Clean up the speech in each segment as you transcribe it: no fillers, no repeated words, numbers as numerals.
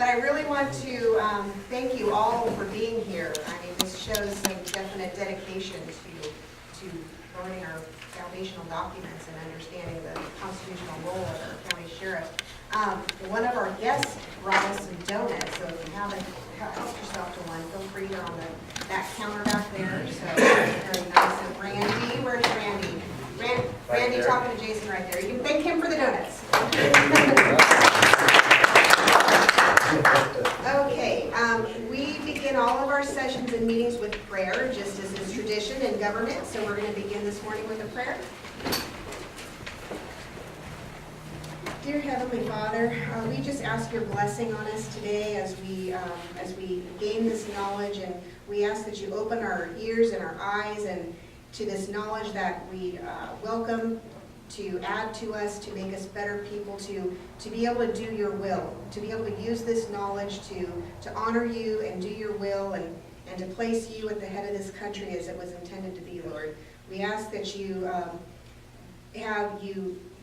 But I really want to thank you all for being here. I mean, this shows some definite dedication to learning our foundational documents and understanding the constitutional role of our county sheriff. One of our guests brought us some donuts, so if you haven't helped yourself to one, feel free. They're on that counter back there. So very nice. And Randy, where's Randy? Randy talking to Jason right there. You can thank him for the donuts. Okay, we begin all of our sessions and meetings with prayer, just as is tradition in government. So we're going to begin this morning with a prayer. Dear Heavenly Father, we just ask your blessing on us today as we gain this knowledge, and we ask that you open our ears and our eyes and to this knowledge that we welcome to add to us, to make us better people, to be able to do your will, to be able to use this knowledge to honor you and do your will, and to place you at the head of this country as it was intended to be, Lord. We ask that you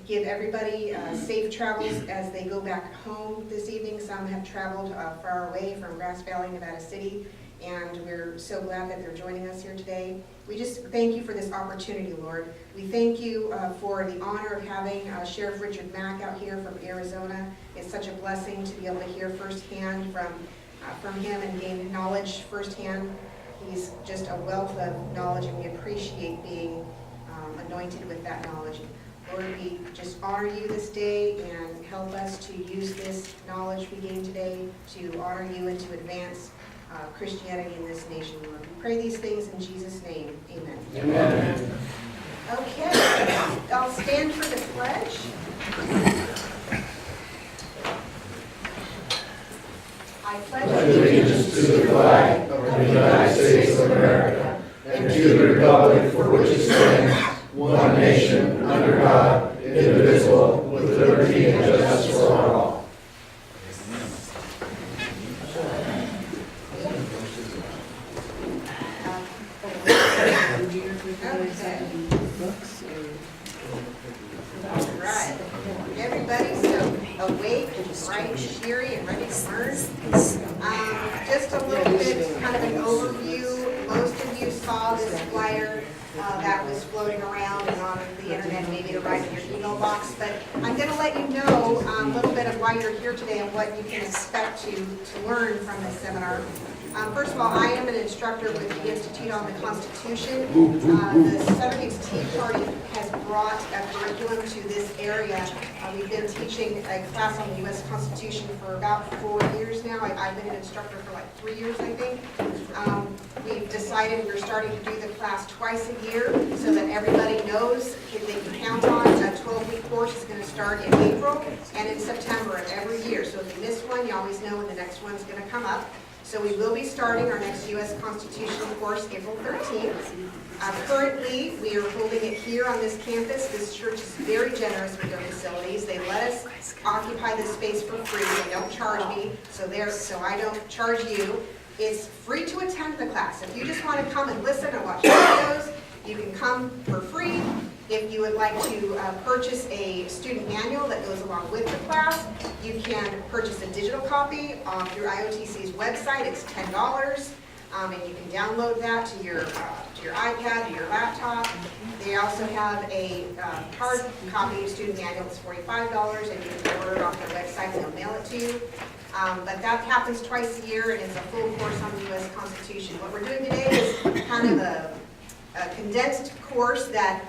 give everybody safe travels as they go back home this evening. Some have traveled far away from Grass Valley, Nevada City, and we're so glad that they're joining us here today. We just thank you for this opportunity, Lord. We thank you for the honor of having Sheriff Richard Mack out here from Arizona. It's such a blessing to be able to hear firsthand from him and gain knowledge firsthand. He's just a wealth of knowledge, and we appreciate being anointed with that knowledge. Lord, we just honor you this day and help us to use this knowledge we gain today to honor you and to advance Christianity in this nation, Lord. We pray these things in Jesus' name. Amen. Amen. Okay, I'll stand for the pledge. I pledge allegiance to the flag of the United States of America and to the republic for which it stands, one nation, under God, indivisible, with liberty and justice for all. All right. Everybody so awake and bright, cheery, and ready to learn. Just a little bit, kind of an overview. Most of you saw this flyer that was floating around and on the internet, maybe to write in your email box. But I'm going to let you know a little bit of why you're here today and what you can expect to learn from this seminar. First of all, I am an instructor with the Institute on the Constitution. The Sutter-Yuba Tea Party has brought a curriculum to this area. We've been teaching a class on the U.S. Constitution for about 4 years now. I've been an instructor for like 3 years, I think. We've decided we're starting to do the class twice a year so that everybody knows if they can count on it. A 12-week course is going to start in April and in September of every year. So if you miss one, you always know when the next one's going to come up. So we will be starting our next U.S. Constitutional course April 13th. Currently, we are holding it here on this campus. This church is very generous with their facilities. They let us occupy this space for free. They don't charge me, so I don't charge you. It's free to attend the class. If you just want to come and listen and watch videos, you can come for free. If you would like to purchase a student manual that goes along with the class, you can purchase a digital copy through IOTC's website. It's $10, and you can download that to your iPad or your laptop. They also have a hard copy of student manual. It's $45, and you can order it off their website and they'll mail it to you. But that happens twice a year, and it's a full course on the U.S. Constitution. What we're doing today is kind of a condensed course that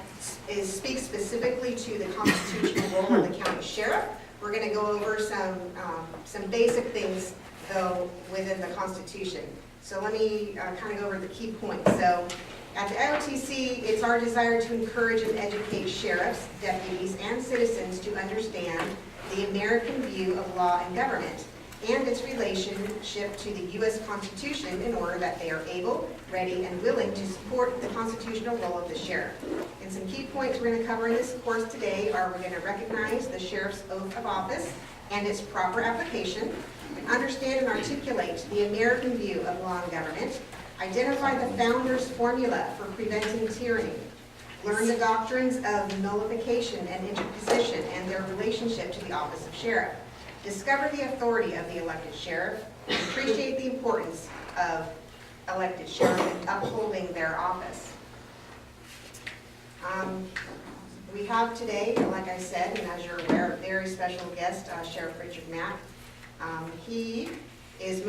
speaks specifically to the constitutional role of the county sheriff. We're going to go over some basic things, though, within the Constitution. So let me kind of go over the key points. So at the IOTC, it's our desire to encourage and educate sheriffs, deputies, and citizens to understand the American view of law and government and its relationship to the U.S. Constitution in order that they are able, ready, and willing to support the constitutional role of the sheriff. And some key points we're going to cover in this course today are we're going to recognize the sheriff's oath of office and its proper application, understand and articulate the American view of law and government, identify the founders' formula for preventing tyranny, learn the doctrines of nullification and interposition and their relationship to the office of sheriff, discover the authority of the elected sheriff, and appreciate the importance of elected sheriff in upholding their office. We have today, like I said, and as you're aware, a very special guest, Sheriff Richard Mack. He is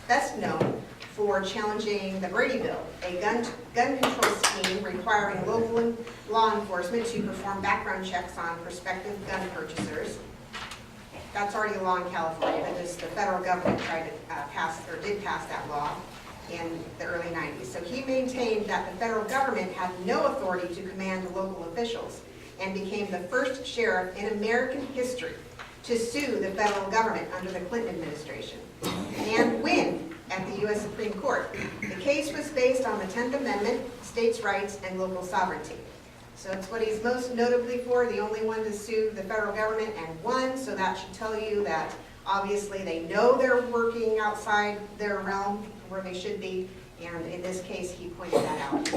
best known for challenging the Brady Bill, a gun control scheme requiring local law enforcement to perform background checks on prospective gun purchasers. That's already a law in California, but the federal government tried to did pass that law in the early 90s. So he maintained that the federal government had no authority to command local officials and became the first sheriff in American history to sue the federal government under the Clinton administration and win at the U.S. Supreme Court. The case was based on the 10th Amendment, states' rights, and local sovereignty. So it's what he's most notably for, the only one to sue the federal government and won, so that should tell you that obviously they know they're working outside their realm where they should be, and in this case he pointed that out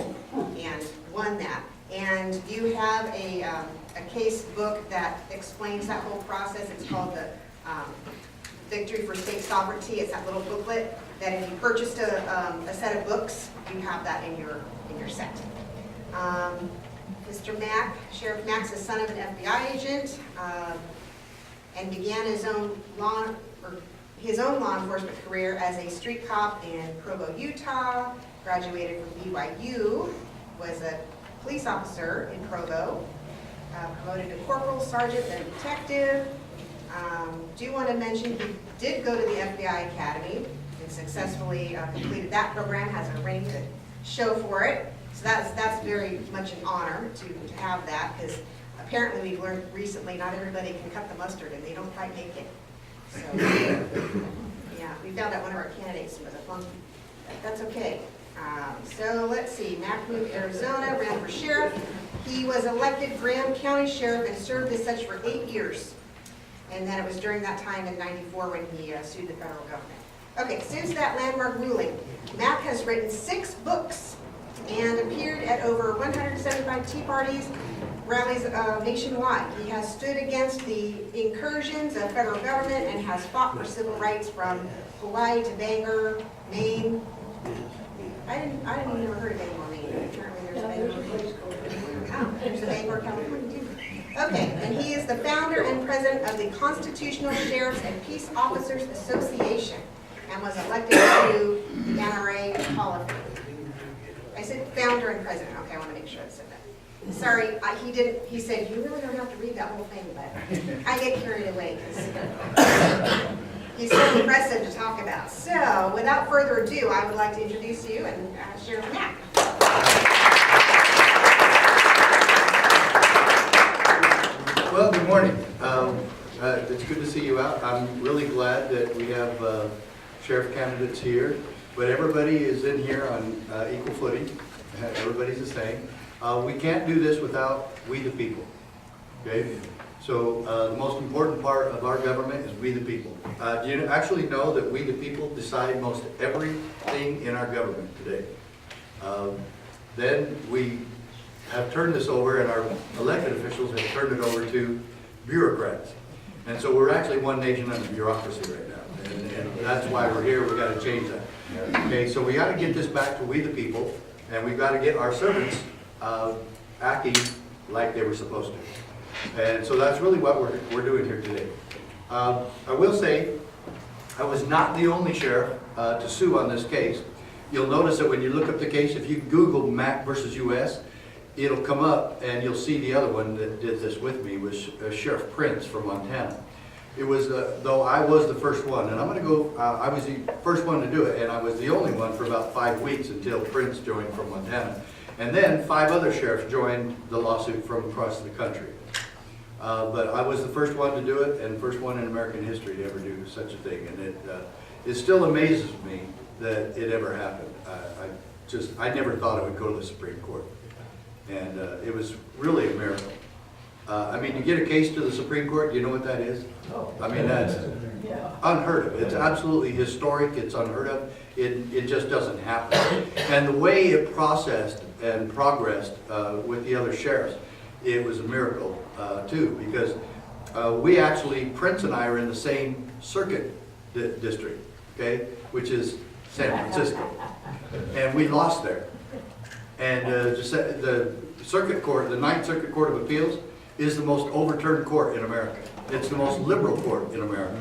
and won that. And you have a case book that explains that whole process. It's called the Victory for State Sovereignty. It's that little booklet that if you purchased a set of books, you have that in your set. Mr. Mack, Sheriff Mack's the son of an FBI agent, and began his own law enforcement career as a street cop in Provo, Utah. Graduated from BYU, was a police officer in Provo, promoted to corporal, sergeant, then detective. Do want to mention he did go to the FBI Academy and successfully completed that program, has a ring to show for it. So that's very much an honor to have that, because apparently we've learned recently not everybody can cut the mustard and they don't quite make it. So yeah, we found out one of our candidates was a flunky. That's okay. So let's see, Mack moved to Arizona, ran for sheriff. He was elected Graham County Sheriff and served as such for 8 years. And then it was during that time in '94 when he sued the federal government. Okay, since that landmark ruling, Mack has written 6 books and appeared at over 175 tea parties, rallies nationwide. He has stood against the incursions of federal government and has fought for civil rights from Hawaii to Bangor, Maine. I didn't even ever heard of Bangor, Maine. Apparently there's a Bangor, Maine. Oh, there's a Bangor, California too. Okay, and he is the founder and president of the Constitutional Sheriffs and Peace Officers Association and was elected to the NRA Hall of Fame. I said founder and president. Okay, I want to make sure I said that. Sorry, he didn't. He said, you really don't have to read that whole thing, but I get carried away because he's so impressive to talk about. So, without further ado, I would like to introduce you and Sheriff Mack. Well, good morning. It's good to see you out. I'm really glad that we have sheriff candidates here, but everybody is in here on equal footing. Everybody's the same. We can't do this without we the people, okay? So the most important part of our government is we the people. Do you actually know that we the people decide most everything in our government today? Then we have turned this over, and our elected officials have turned it over to bureaucrats. And so we're actually one nation under bureaucracy right now. And that's why we're here. We've got to change that. Okay, so we got to get this back to we the people, and we've got to get our servants acting like they were supposed to. And so that's really what we're doing here today. I will say, I was not the only sheriff to sue on this case. You'll notice that when you look up the case, if you Google Mack versus U.S., it'll come up and you'll see the other one that did this with me was Sheriff Prince from Montana. It was, though I was the first one, and I'm going to go, I was the first one to do it, and I was the only one for about 5 weeks until Prince joined from Montana. And then 5 other sheriffs joined the lawsuit from across the country. But I was the first one to do it, and first one in American history to ever do such a thing. And it still amazes me that it ever happened. I never thought it would go to the Supreme Court. And it was really a miracle. I mean, to get a case to the Supreme Court, do you know what that is? I mean, that's unheard of. It's absolutely historic. It's unheard of. It just doesn't happen. And the way it processed and progressed with the other sheriffs, it was a miracle too, because we actually, Prince and I are in the same circuit district, okay, which is San Francisco. And we lost there. And the circuit court, the Ninth Circuit Court of Appeals, is the most overturned court in America. It's the most liberal court in America.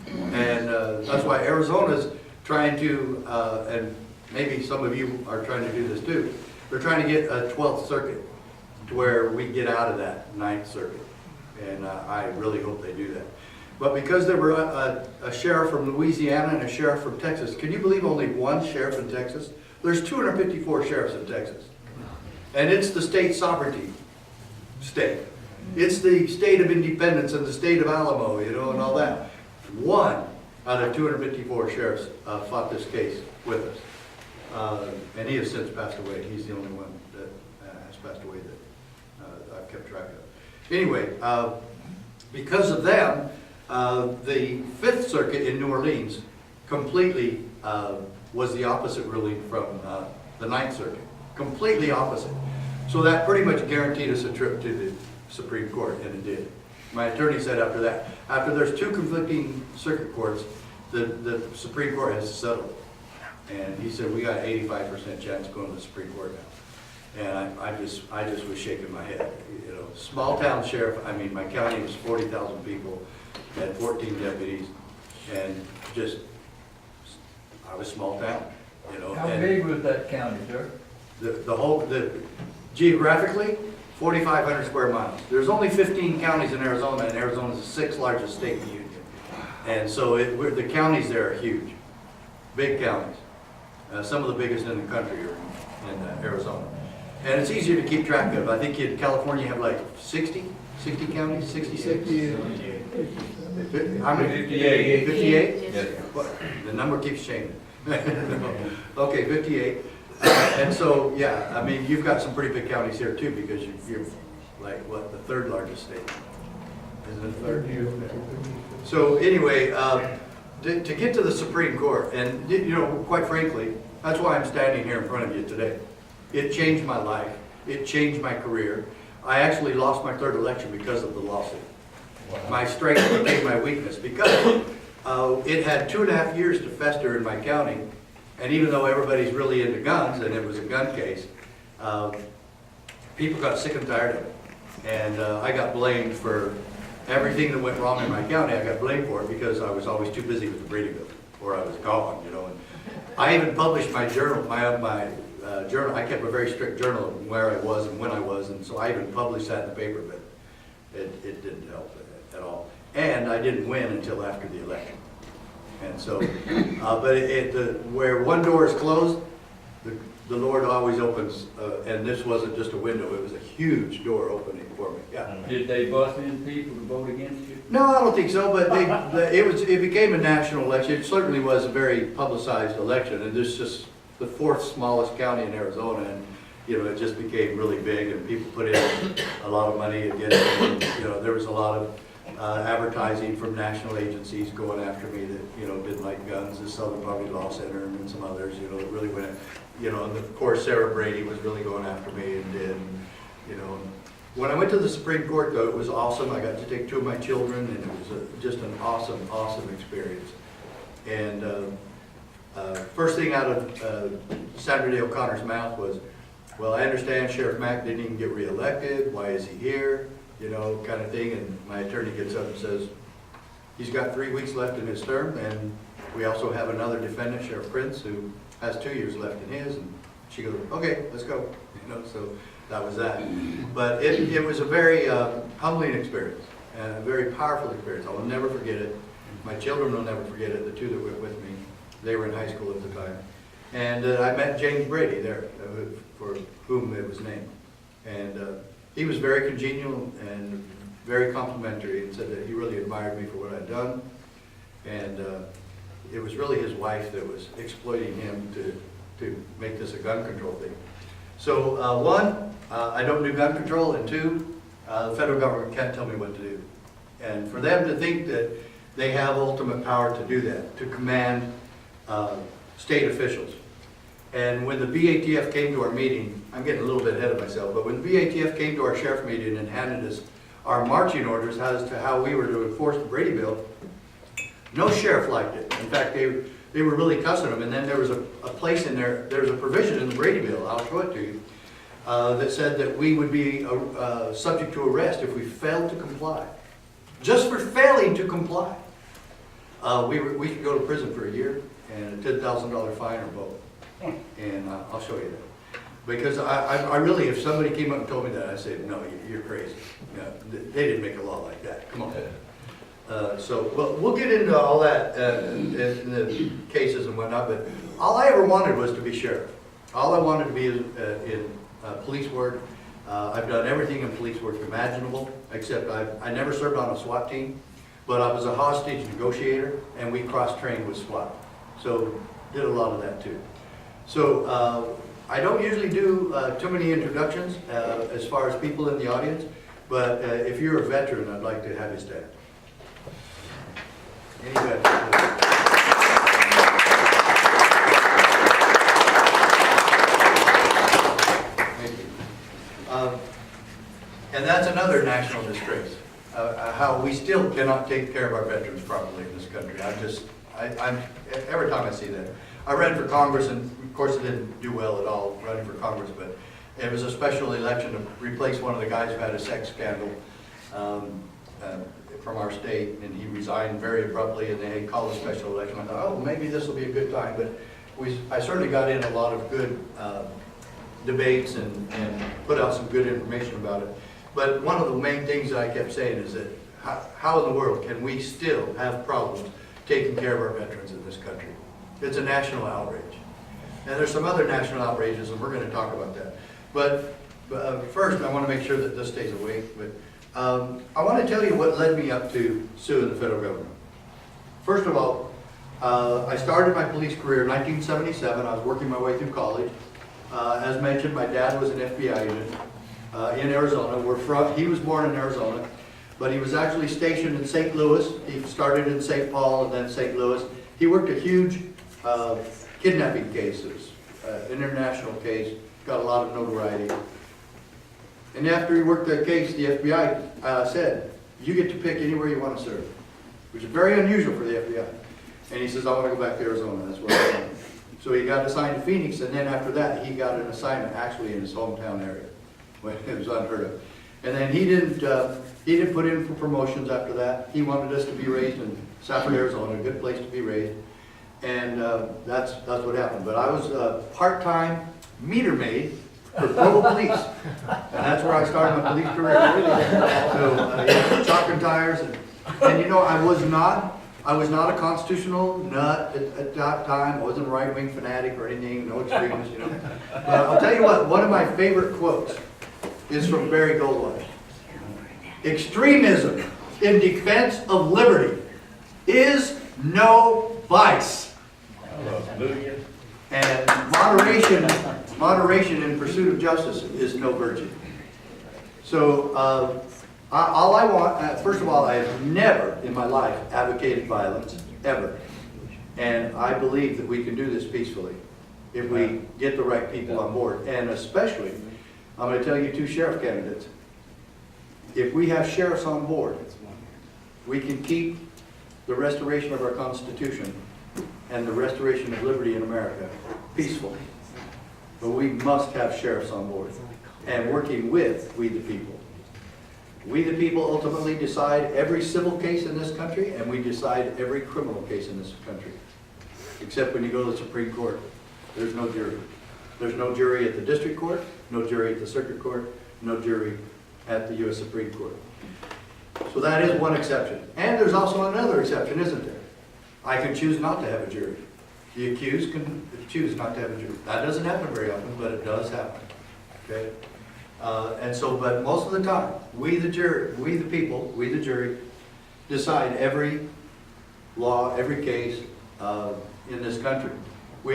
And that's why Arizona's trying to, and maybe some of you are trying to do this too, they're trying to get a 12th circuit to where we get out of that Ninth Circuit. And I really hope they do that. But because there were a sheriff from Louisiana and a sheriff from Texas, can you believe only one sheriff in Texas? There's 254 sheriffs in Texas. And it's the state sovereignty state. It's the state of independence and the state of Alamo, you know, and all that. One out of 254 sheriffs fought this case with us. And he has since passed away. He's the only one that has passed away that I've kept track of. Anyway, because of them, the Fifth Circuit in New Orleans completely was the opposite ruling from the Ninth Circuit. Completely opposite. So that pretty much guaranteed us a trip to the Supreme Court, and it did. My attorney said after that, after there's two conflicting circuit courts, the Supreme Court has to settle it. And he said, we got an 85% chance going to the Supreme Court now. And I just was shaking my head. You know, small town sheriff, I mean, my county was 40,000 people, had 14 deputies, and just, I was small town, you know. How big was that county, sir? Geographically, 4,500 square miles. There's only 15 counties in Arizona, and Arizona is the sixth largest state in the union. And so the counties there are huge, big counties. Some of the biggest in the country are in Arizona. And it's easier to keep track of. I think in California you have like 60 counties, 66? How many? 58. 58? Yes. The number keeps changing. Okay, 58. And so, yeah, I mean, you've got some pretty big counties here too, because you're like, what, the third largest state? Isn't it third? So anyway, to get to the Supreme Court, and you know, quite frankly, that's why I'm standing here in front of you today. It changed my life. It changed my career. I actually lost my third election because of the lawsuit. Wow. My strength became my weakness because it had 2.5 years to fester in my county. And even though everybody's really into guns, and it was a gun case, people got sick and tired of it. And I got blamed for everything that went wrong in my county. I got blamed for it because I was always too busy with the Brady Bill, or I was gone, you know. And I even published my journal, my journal. I kept a very strict journal of where I was and when I was, and so I even published that in the paper, but it didn't help at all. And I didn't win until after the election. And so, but where one door is closed, the Lord always opens, and this wasn't just a window, it was a huge door opening for me. Yeah. Did they bust in people to vote against you? No, I don't think so, but it became a national election. It certainly was a very publicized election, and this is just the fourth smallest county in Arizona, and you know, it just became really big, and people put in a lot of money against it. And, you know, there was a lot of advertising from national agencies going after me that, you know, didn't like guns, the Southern Poverty Law Center and some others, you know, that really went, you know, and of course Sarah Brady was really going after me and did, you know. When I went to the Supreme Court though, it was awesome. I got to take 2 of my children, and it was just an awesome, awesome experience. And first thing out of Sandra Day O'Connor's mouth was, well, I understand Sheriff Mack didn't even get reelected, why is he here? You know, kind of thing. And my attorney gets up and says, he's got 3 weeks left in his term, and we also have another defendant, Sheriff Prince, who has 2 years left in his. And she goes, okay, let's go. You know, so that was that. But it was a very humbling experience, and a very powerful experience. I will never forget it. My children will never forget it, the 2 that went with me. They were in high school at the time. And I met James Brady there, for whom it was named. And he was very congenial and very complimentary, and said that he really admired me for what I'd done. And it was really his wife that was exploiting him to make this a gun control thing. So one, I don't do gun control, and 2, the federal government can't tell me what to do. And for them to think that they have ultimate power to do that, to command state officials. And when the BATF came to our meeting, I'm getting a little bit ahead of myself, but when the BATF came to our sheriff meeting and handed us our marching orders as to how we were to enforce the Brady Bill, no sheriff liked it. In fact, they were really cussing them. And then there was a place in there, there's a provision in the Brady Bill, I'll show it to you, that said that we would be subject to arrest if we failed to comply. Just for failing to comply. We could go to prison for a year and a $10,000 fine or both. And I'll show you that. Because I really, if somebody came up and told me that, I'd say, no, you're crazy. Yeah, they didn't make a law like that. Come on. So we'll get into all that in the cases and whatnot, but all I ever wanted was to be sheriff. All I wanted to be in police work. I've done everything in police work imaginable, except I never served on a SWAT team, but I was a hostage negotiator, and we cross-trained with SWAT. So did a lot of that too. So I don't usually do too many introductions as far as people in the audience, but if you're a veteran, I'd like to have you stand. Any veterans? And that's another national disgrace, how we still cannot take care of our veterans properly in this country. I'm every time I see that. I ran for Congress, and of course it didn't do well at all running for Congress, but it was a special election to replace one of the guys who had a sex scandal from our state, and he resigned very abruptly, and they called a special election. I thought, oh, maybe this will be a good time, but I certainly got in a lot of good debates and put out some good information about it. But one of the main things that I kept saying is that how in the world can we still have problems taking care of our veterans in this country? It's a national outrage. And there's some other national outrages, and we're going to talk about that. But first, I want to make sure that this stays awake. But I want to tell you what led me up to suing the federal government. First of all, I started my police career in 1977. I was working my way through college. As mentioned, my dad was an FBI unit in Arizona. He was born in Arizona, but he was actually stationed in St. Louis. He started in St. Paul and then St. Louis. He worked a huge kidnapping cases, international case, got a lot of notoriety. And after he worked that case, the FBI said, you get to pick anywhere you want to serve, which is very unusual for the FBI. And he says, I want to go back to Arizona, that's where I'm going. So he got assigned to Phoenix, and then after that, he got an assignment actually in his hometown area. It was unheard of. And then he didn't put in for promotions after that. He wanted us to be raised in Safford, Arizona, a good place to be raised. And that's what happened. But I was a part-time meter maid for Provo Police. And that's where I started my police career. So chalking tires. And you know, I was not a constitutional nut at that time. I wasn't a right-wing fanatic or anything, no extremist, you know. But I'll tell you what, one of my favorite quotes is from Barry Goldwater. Extremism in defense of liberty is no vice. And moderation in pursuit of justice is no virtue. So all I want, first of all, I have never in my life advocated violence, ever. And I believe that we can do this peacefully if we get the right people on board. And especially, I'm going to tell you two sheriff candidates. If we have sheriffs on board, we can keep the restoration of our Constitution and the restoration of liberty in America peaceful. But we must have sheriffs on board and working with we the people. We the people ultimately decide every civil case in this country, and we decide every criminal case in this country. Except when you go to the Supreme Court, there's no jury. There's no jury at the district court, no jury at the circuit court, no jury at the U.S. Supreme Court. So that is one exception. And there's also another exception, isn't there? I can choose not to have a jury. The accused can choose not to have a jury. That doesn't happen very often, but it does happen. Okay? But most of the time, we the people, we the jury, decide every law, every case in this country. We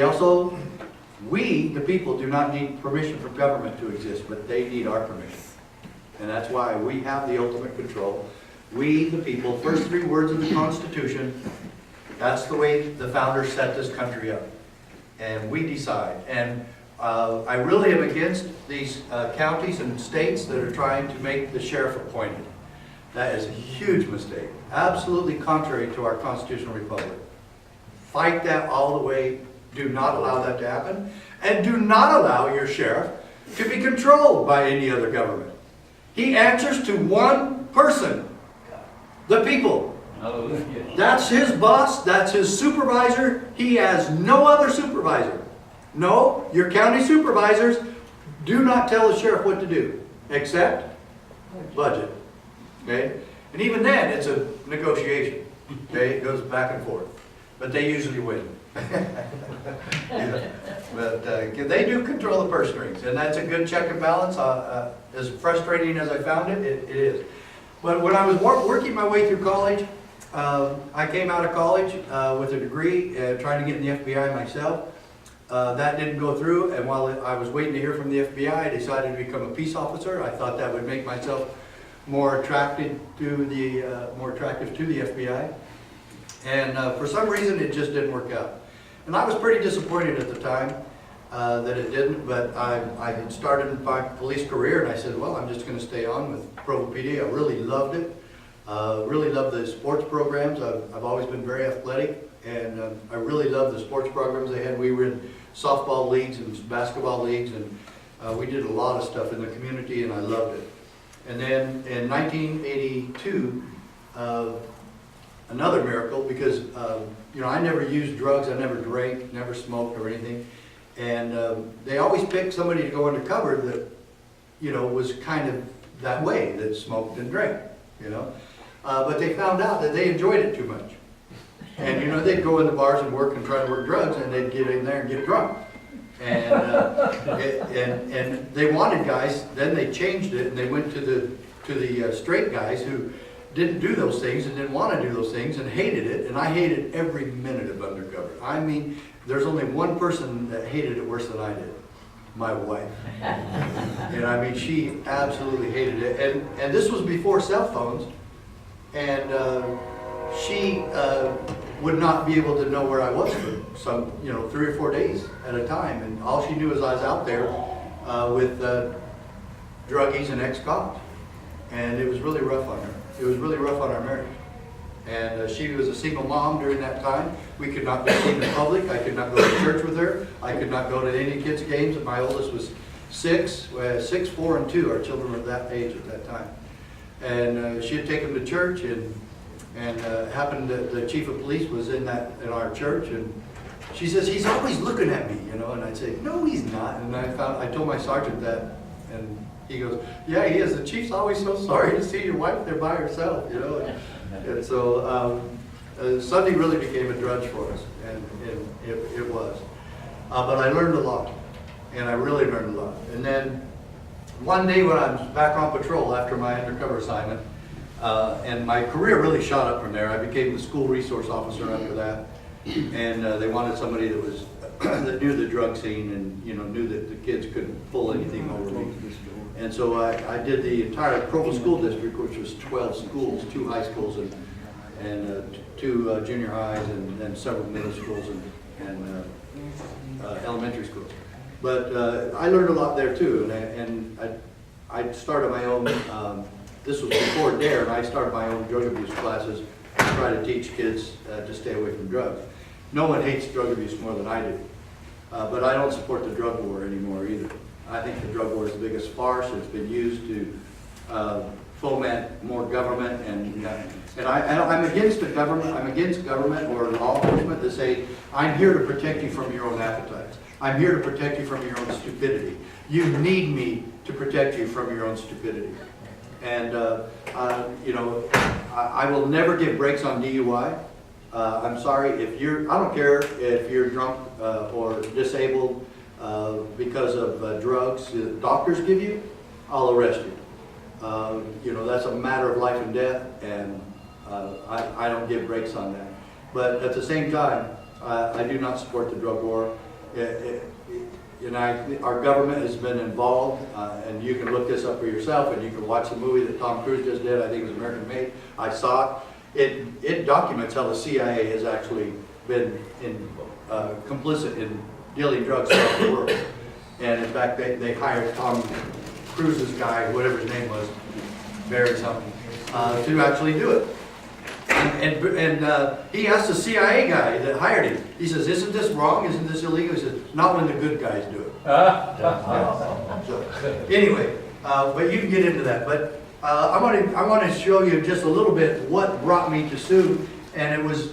the people do not need permission from government to exist, but they need our permission. And that's why we have the ultimate control. We the people, first three words of the Constitution, that's the way the founders set this country up. And we decide. And I really am against these counties and states that are trying to make the sheriff appointed. That is a huge mistake, absolutely contrary to our constitutional republic. Fight that all the way. Do not allow that to happen. And do not allow your sheriff to be controlled by any other government. He answers to one person, the people. Hallelujah. That's his boss, that's his supervisor. He has no other supervisor. No, your county supervisors do not tell the sheriff what to do, except budget. Okay? And even then, it's a negotiation. Okay? It goes back and forth. But they usually win. But they do control the purse strings, and that's a good check and balance. As frustrating as I found it, it is. But when I was working my way through college, I came out of college with a degree, trying to get in the FBI myself. That didn't go through, and while I was waiting to hear from the FBI, I decided to become a peace officer. I thought that would make myself more attractive to the FBI. And for some reason, it just didn't work out. And I was pretty disappointed at the time that it didn't, but I had started my police career, and I said, well, I'm just going to stay on with Provo PD. I really loved it. Really loved the sports programs. I've always been very athletic, and I really loved the sports programs they had. We were in softball leagues and basketball leagues, and we did a lot of stuff in the community, and I loved it. And then in 1982, another miracle, because I never used drugs, I never drank, never smoked or anything, and they always picked somebody to go undercover that was kind of that way, that smoked and drank, but they found out that they enjoyed it too much, and they'd go in the bars and work and try to work drugs, and they'd get in there and get drunk, and and they wanted guys. Then they changed it, and they went to the straight guys who didn't do those things and didn't want to do those things and hated it, and I hated every minute of undercover. I mean, there's only one person that hated it worse than I did, my wife. And I mean, she absolutely hated it, and this was before cell phones, and she would not be able to know where I was for some, 3 or 4 days at a time, and all she knew is I was out there with druggies and ex-cops, and it was really rough on her. It was really rough on our marriage. And she was a single mom during that time. We could not be seen in public. I could not go to church with her. I could not go to any kids' games. My oldest was 6, 4, and 2. Our children were that age at that time. And she had taken them to church, and happened that the chief of police was in our church, and she says, he's always looking at me, and I'd say, no, he's not. And I told my sergeant that, and he goes, yeah, he is. The chief's always so sorry to see your wife there by herself, And so Sunday really became a drudge for us, and it was. But I learned a lot, and I really learned a lot. And then one day when I was back on patrol after my undercover assignment, and my career really shot up from there. I became the school resource officer after that, and they wanted somebody that was that knew the drug scene and knew that the kids couldn't pull anything over me. And so I did the entire Provo School District, which was 12 schools, 2 high schools and 2 junior highs, and then several middle schools and elementary schools. But I learned a lot there too, and I started my own. This was before DARE, and I started my own drug abuse classes to try to teach kids to stay away from drugs. No one hates drug abuse more than I do, but I don't support the drug war anymore either. I think the drug war is the biggest farce. It's been used to foment more government, and I'm against the government. I'm against government or law enforcement that say, I'm here to protect you from your own appetites. I'm here to protect you from your own stupidity. You need me to protect you from your own stupidity. And I will never give breaks on DUI. I'm sorry if I don't care if you're drunk or disabled because of drugs the doctors give you, I'll arrest you. That's a matter of life and death, and I don't give breaks on that. But at the same time, I do not support the drug war. Our government has been involved, and you can look this up for yourself, and you can watch the movie that Tom Cruise just did. I think it was American Made. I saw it. It documents how the CIA has actually been complicit in dealing drugs throughout the world. And in fact, they hired Tom Cruise's guy, whatever his name was, Barry something, to actually do it. And he asked the CIA guy that hired him, he says, isn't this wrong? Isn't this illegal? He says, not when the good guys do it. So, anyway, but you can get into that. But I want to show you just a little bit what brought me to sue. And it was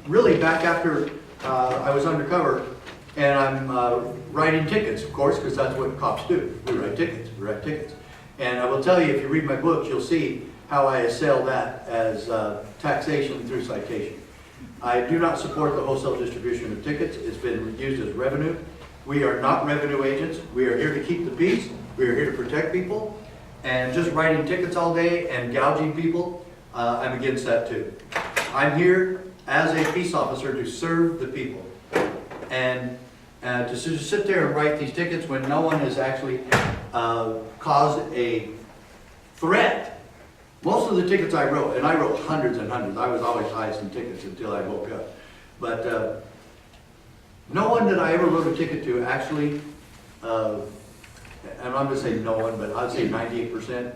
really back after I was undercover, and I'm writing tickets, of course, because that's what cops do. We write tickets. And I will tell you, if you read my books, you'll see how I assail that as taxation through citation. I do not support the wholesale distribution of tickets. It's been used as revenue. We are not revenue agents. We are here to keep the peace. We are here to protect people. And just writing tickets all day and gouging people, I'm against that too. I'm here as a peace officer to serve the people. And to just sit there and write these tickets when no one has actually caused a threat. Most of the tickets I wrote, and I wrote hundreds and hundreds, I was always highest in tickets until I woke up. But no one that I ever wrote a ticket to actually, and I'm going to say no one, but I'd say 98%,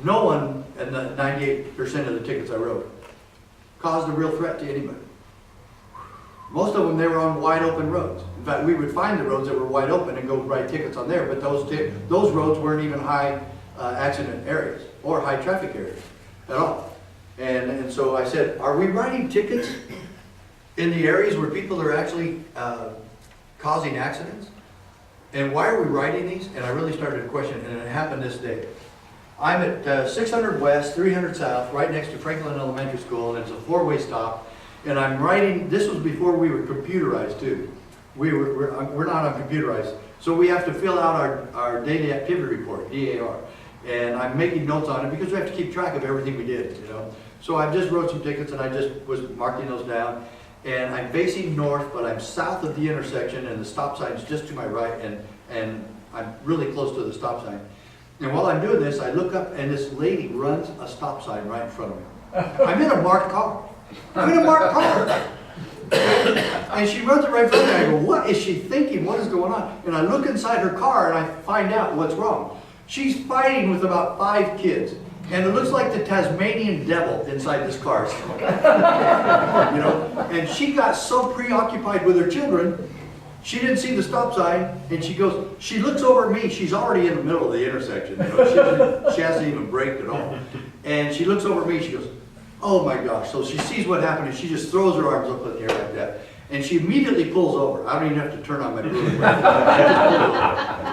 no one in the 98% of the tickets I wrote caused a real threat to anybody. Most of them, they were on wide open roads. In fact, we would find the roads that were wide open and go write tickets on there, but those roads weren't even high accident areas or high traffic areas at all. And so I said, are we writing tickets in the areas where people are actually causing accidents? And why are we writing these? And I really started to question, and it happened this day. I'm at 600 West, 300 South, right next to Franklin Elementary School, and it's a four-way stop. And I'm writing, this was before we were computerized too. We're not on computerized. So we have to fill out our daily activity report, DAR. And I'm making notes on it because we have to keep track of everything we did, you know. So I just wrote some tickets and I just was marking those down. And I'm facing north, but I'm south of the intersection and the stop sign is just to my right, and I'm really close to the stop sign. And while I'm doing this, I look up and this lady runs a stop sign right in front of me. I'm in a marked car. And she runs it right in front of me. I go, what is she thinking? What is going on? And I look inside her car and I find out what's wrong. She's fighting with about 5 kids. And it looks like the Tasmanian devil inside this car. You know? And she got so preoccupied with her children, she didn't see the stop sign, and she looks over at me. She's already in the middle of the intersection. You know? She hasn't even braked at all. And she looks over at me, she goes, oh my gosh. So she sees what happened, and she just throws her arms up in the air like that. And she immediately pulls over. I don't even have to turn on my brake.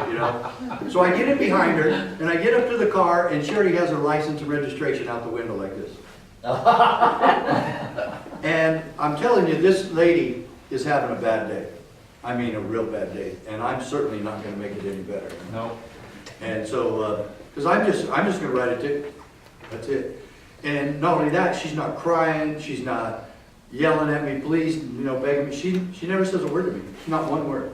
You know? So I get in behind her, and I get up to the car, and she already has her license and registration out the window like this. And I'm telling you, this lady is having a bad day. I mean, a real bad day. And I'm certainly not going to make it any better. No. And so, because I'm just going to write a ticket. That's it. And not only that, she's not crying. She's not yelling at me, please, you know, begging me. She never says a word to me. Not one word.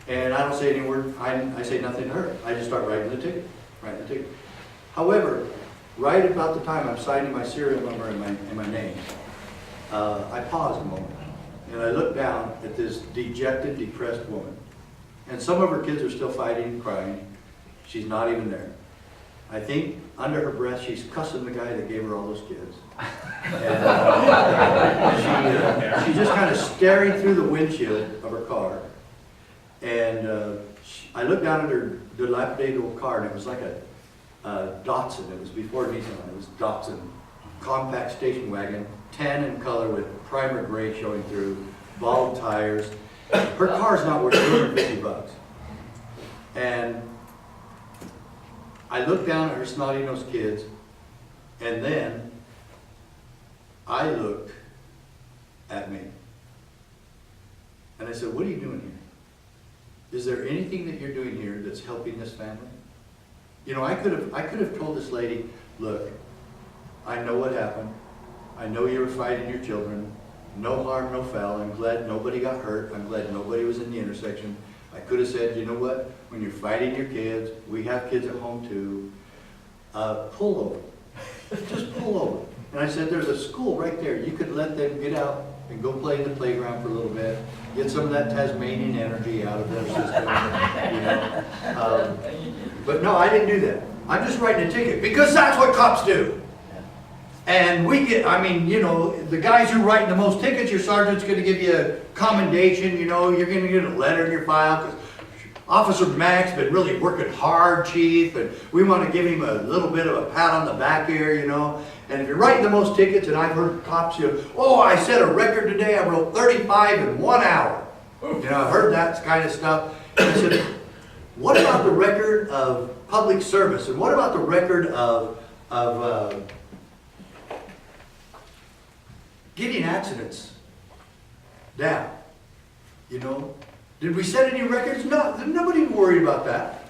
And I don't say any word. I say nothing to her. I just start writing the ticket. However, right about the time I'm signing my serial number and my name, I pause a moment. And I look down at this dejected, depressed woman. And some of her kids are still fighting and crying. She's not even there. I think under her breath, she's cussing the guy that gave her all those kids. And she's just kind of staring through the windshield of her car. And I looked down at her dilapidated old car, and it was like a Datsun. It was before Nissan. It was Datsun, compact station wagon, tan in color with primer gray showing through, bald tires. Her car's not worth $250. And I looked down at her snotty-nosed kids, and then I looked at me. And I said, what are you doing here? Is there anything that you're doing here that's helping this family? You know, I could have told this lady, look, I know what happened. I know you were fighting your children. No harm, no foul. I'm glad nobody got hurt. I'm glad nobody was in the intersection. I could have said, you know what? When you're fighting your kids, we have kids at home too, pull over. Just pull over. And I said, there's a school right there. You could let them get out and go play in the playground for a little bit, get some of that Tasmanian energy out of their system, you know. But no, I didn't do that. I'm just writing a ticket, because that's what cops do. And we get, I mean, you know, the guys who write the most tickets, your sergeant's gonna give you a commendation, you know, you're gonna get a letter in your file, because Officer Mack's been really working hard, chief, and we want to give him a little bit of a pat on the back here, you know. And if you're writing the most tickets, and I've heard cops, you know, oh, I set a record today, I wrote 35 in 1 hour. You know, I've heard that kind of stuff. And I said, what about the record of public service? And what about the record of getting accidents down? You know? Did we set any records? No, nobody worried about that.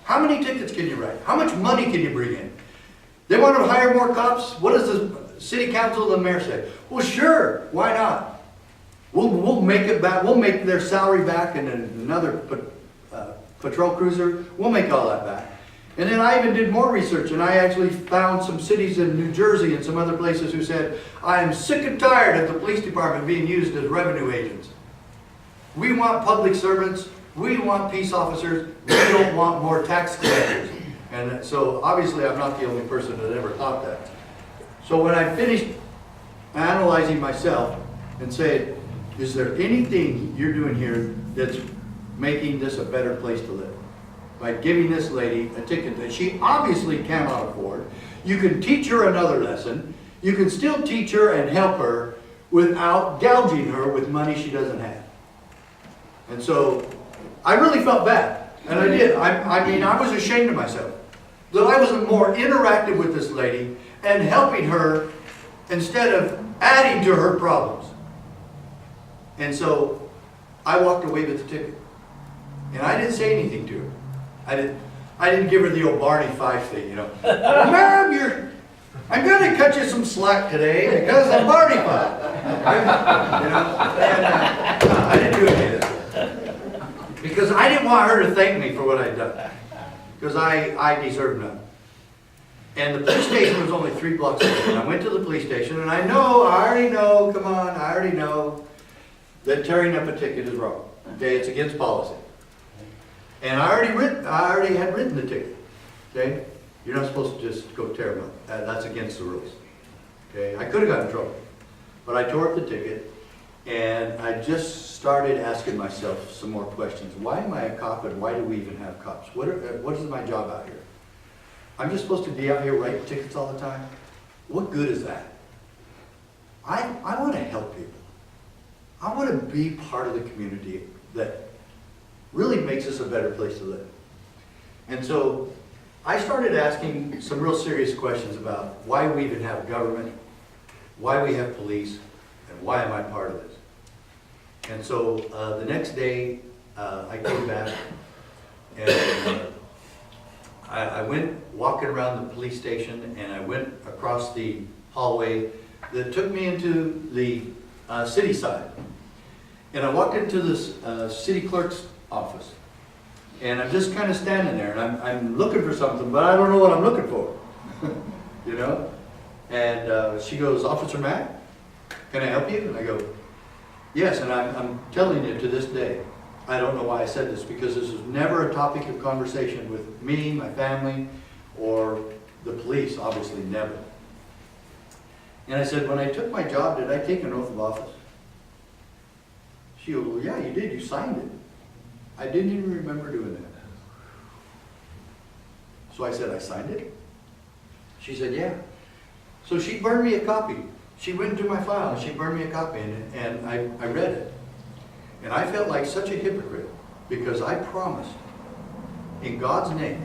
How many tickets can you write? How much money can you bring in? They want to hire more cops? What does the city council and the mayor say? Well, sure, why not? We'll make it back. We'll make their salary back and another patrol cruiser. We'll make all that back. And then I even did more research, and I actually found some cities in New Jersey and some other places who said, I am sick and tired of the police department being used as revenue agents. We want public servants, we want peace officers, we don't want more tax collectors. And so obviously I'm not the only person that ever thought that. So when I finished analyzing myself and said, is there anything you're doing here that's making this a better place to live? By giving this lady a ticket that she obviously cannot afford. You can teach her another lesson. You can still teach her and help her without gouging her with money she doesn't have. And so, I really felt bad, and I did. I mean, I was ashamed of myself that I wasn't more interactive with this lady and helping her instead of adding to her problems. And so, I walked away with the ticket, and I didn't say anything to her. I didn't give her the old Barney Fife thing, you know. Ma'am, I'm going to cut you some slack today because I'm Barney Fife. You know, and I didn't do any of that. Because I didn't want her to thank me for what I'd done. Because I deserved none. And the police station was only 3 blocks away. And I went to the police station, and I already know, come on, I already know that tearing up a ticket is wrong. Okay, it's against policy. And I already had written the ticket. Okay, you're not supposed to just go tear them up. That's against the rules. Okay, I could have gotten in trouble, but I tore up the ticket. And I just started asking myself some more questions. Why am I a cop, and why do we even have cops? What is my job out here? I'm just supposed to be out here writing tickets all the time? What good is that? I want to help people. I want to be part of the community that really makes us a better place to live. And so I started asking some real serious questions about why we even have government, why we have police, and why am I part of this? And so the next day, I came back, and I went walking around the police station, and I went across the hallway that took me into the city side. And I walked into this city clerk's office, and I'm just kind of standing there, and I'm looking for something, but I don't know what I'm looking for, you know? And she goes, Officer Mack, can I help you? And I go, yes, and I'm telling you to this day, I don't know why I said this, because this was never a topic of conversation with me, my family, or the police, obviously never. And I said, when I took my job, did I take an oath of office? She goes, well, yeah, you did, you signed it. I didn't even remember doing that. So I said, I signed it? She said, yeah. So she burned me a copy. She went into my file and she burned me a copy, and I read it. And I felt like such a hypocrite, because I promised in God's name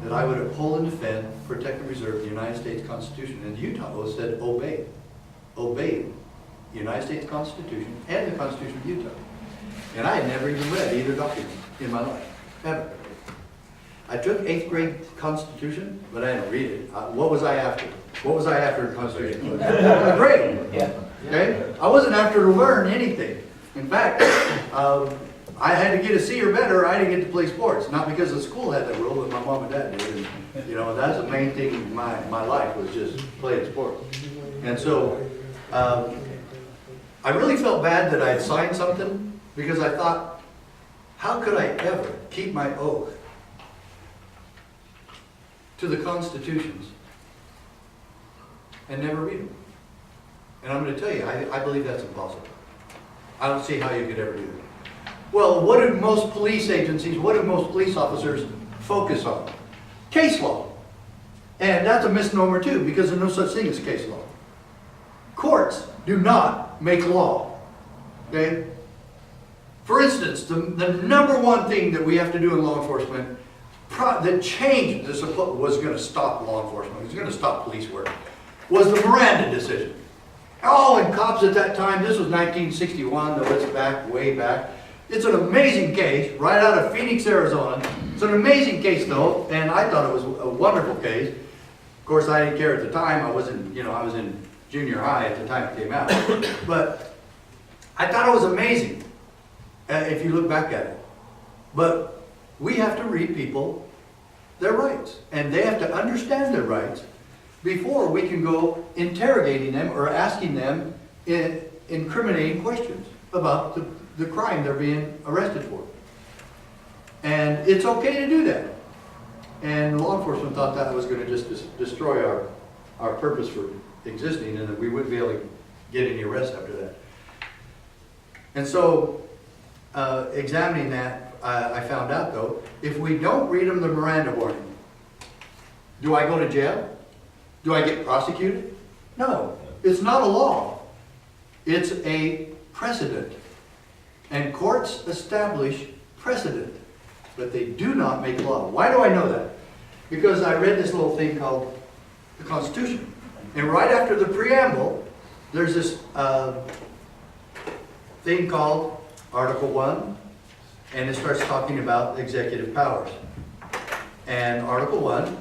that I would uphold and defend, protect, and preserve the United States Constitution. And the Utah oath said obey. Obey the United States Constitution and the Constitution of Utah. And I had never even read either document in my life, ever. I took 8th grade Constitution, but I didn't read it. What was I after? What was I after in Constitution? Grade. Yeah. Okay? I wasn't after to learn anything. In fact, I had to get a C or better. I didn't get to play sports. Not because the school had that rule, but my mom and dad did. And, you know, that's the main thing in my life, was just playing sports. And so, I really felt bad that I had signed something, because I thought, how could I ever keep my oath to the constitutions and never read them. And I'm going to tell you, I believe that's impossible. I don't see how you could ever do that. Well, what do most police agencies, what do most police officers focus on? Case law. And that's a misnomer too, because there's no such thing as case law. Courts do not make law. Okay? For instance, the number one thing that we have to do in law enforcement, that changed this was going to stop law enforcement, it was going to stop police work, was the Miranda decision. Oh, and cops at that time, this was 1961, though it's back, way back. It's an amazing case, right out of Phoenix, Arizona. It's an amazing case, though, and I thought it was a wonderful case. Of course, I didn't care at the time. I was in junior high at the time it came out. But I thought it was amazing, if you look back at it. But we have to read people their rights, and they have to understand their rights before we can go interrogating them or asking them incriminating questions about the crime they're being arrested for. And it's okay to do that. And law enforcement thought that was going to just destroy our purpose for existing, and that we wouldn't be able to get any arrests after that. And so, examining that, I found out though, if we don't read them the Miranda warning, do I go to jail? Do I get prosecuted? No, it's not a law. It's a precedent. And courts establish precedent, but they do not make law. Why do I know that? Because I read this little thing called the Constitution. And right after the preamble, there's this thing called Article 1, and it starts talking about executive powers. And Article 1,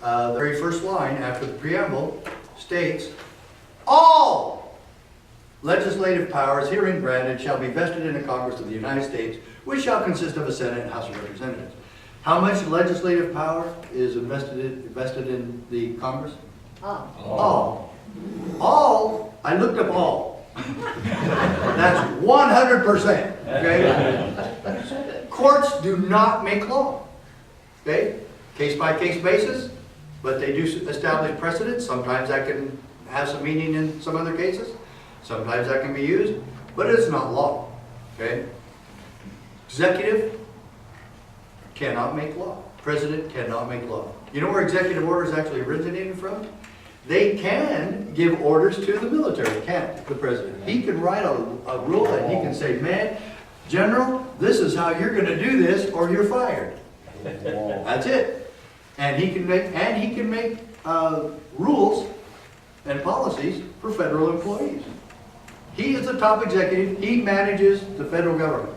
the very first line after the preamble states, all legislative powers herein granted shall be vested in the Congress of the United States, which shall consist of a Senate and House of Representatives. How much legislative power is vested in the Congress? All. All. I looked up all. That's 100%. Okay? Courts do not make law. Okay? Case by case basis, but they do establish precedents. Sometimes that can have some meaning in some other cases. Sometimes that can be used, but it's not law. Okay? Executive cannot make law. President cannot make law. You know where executive orders actually originated from? They can give orders to the military, can't the president? He can write a rule and he can say, man, General, this is how you're going to do this or you're fired. That's it. And he can make rules and policies for federal employees. He is the top executive. He manages the federal government.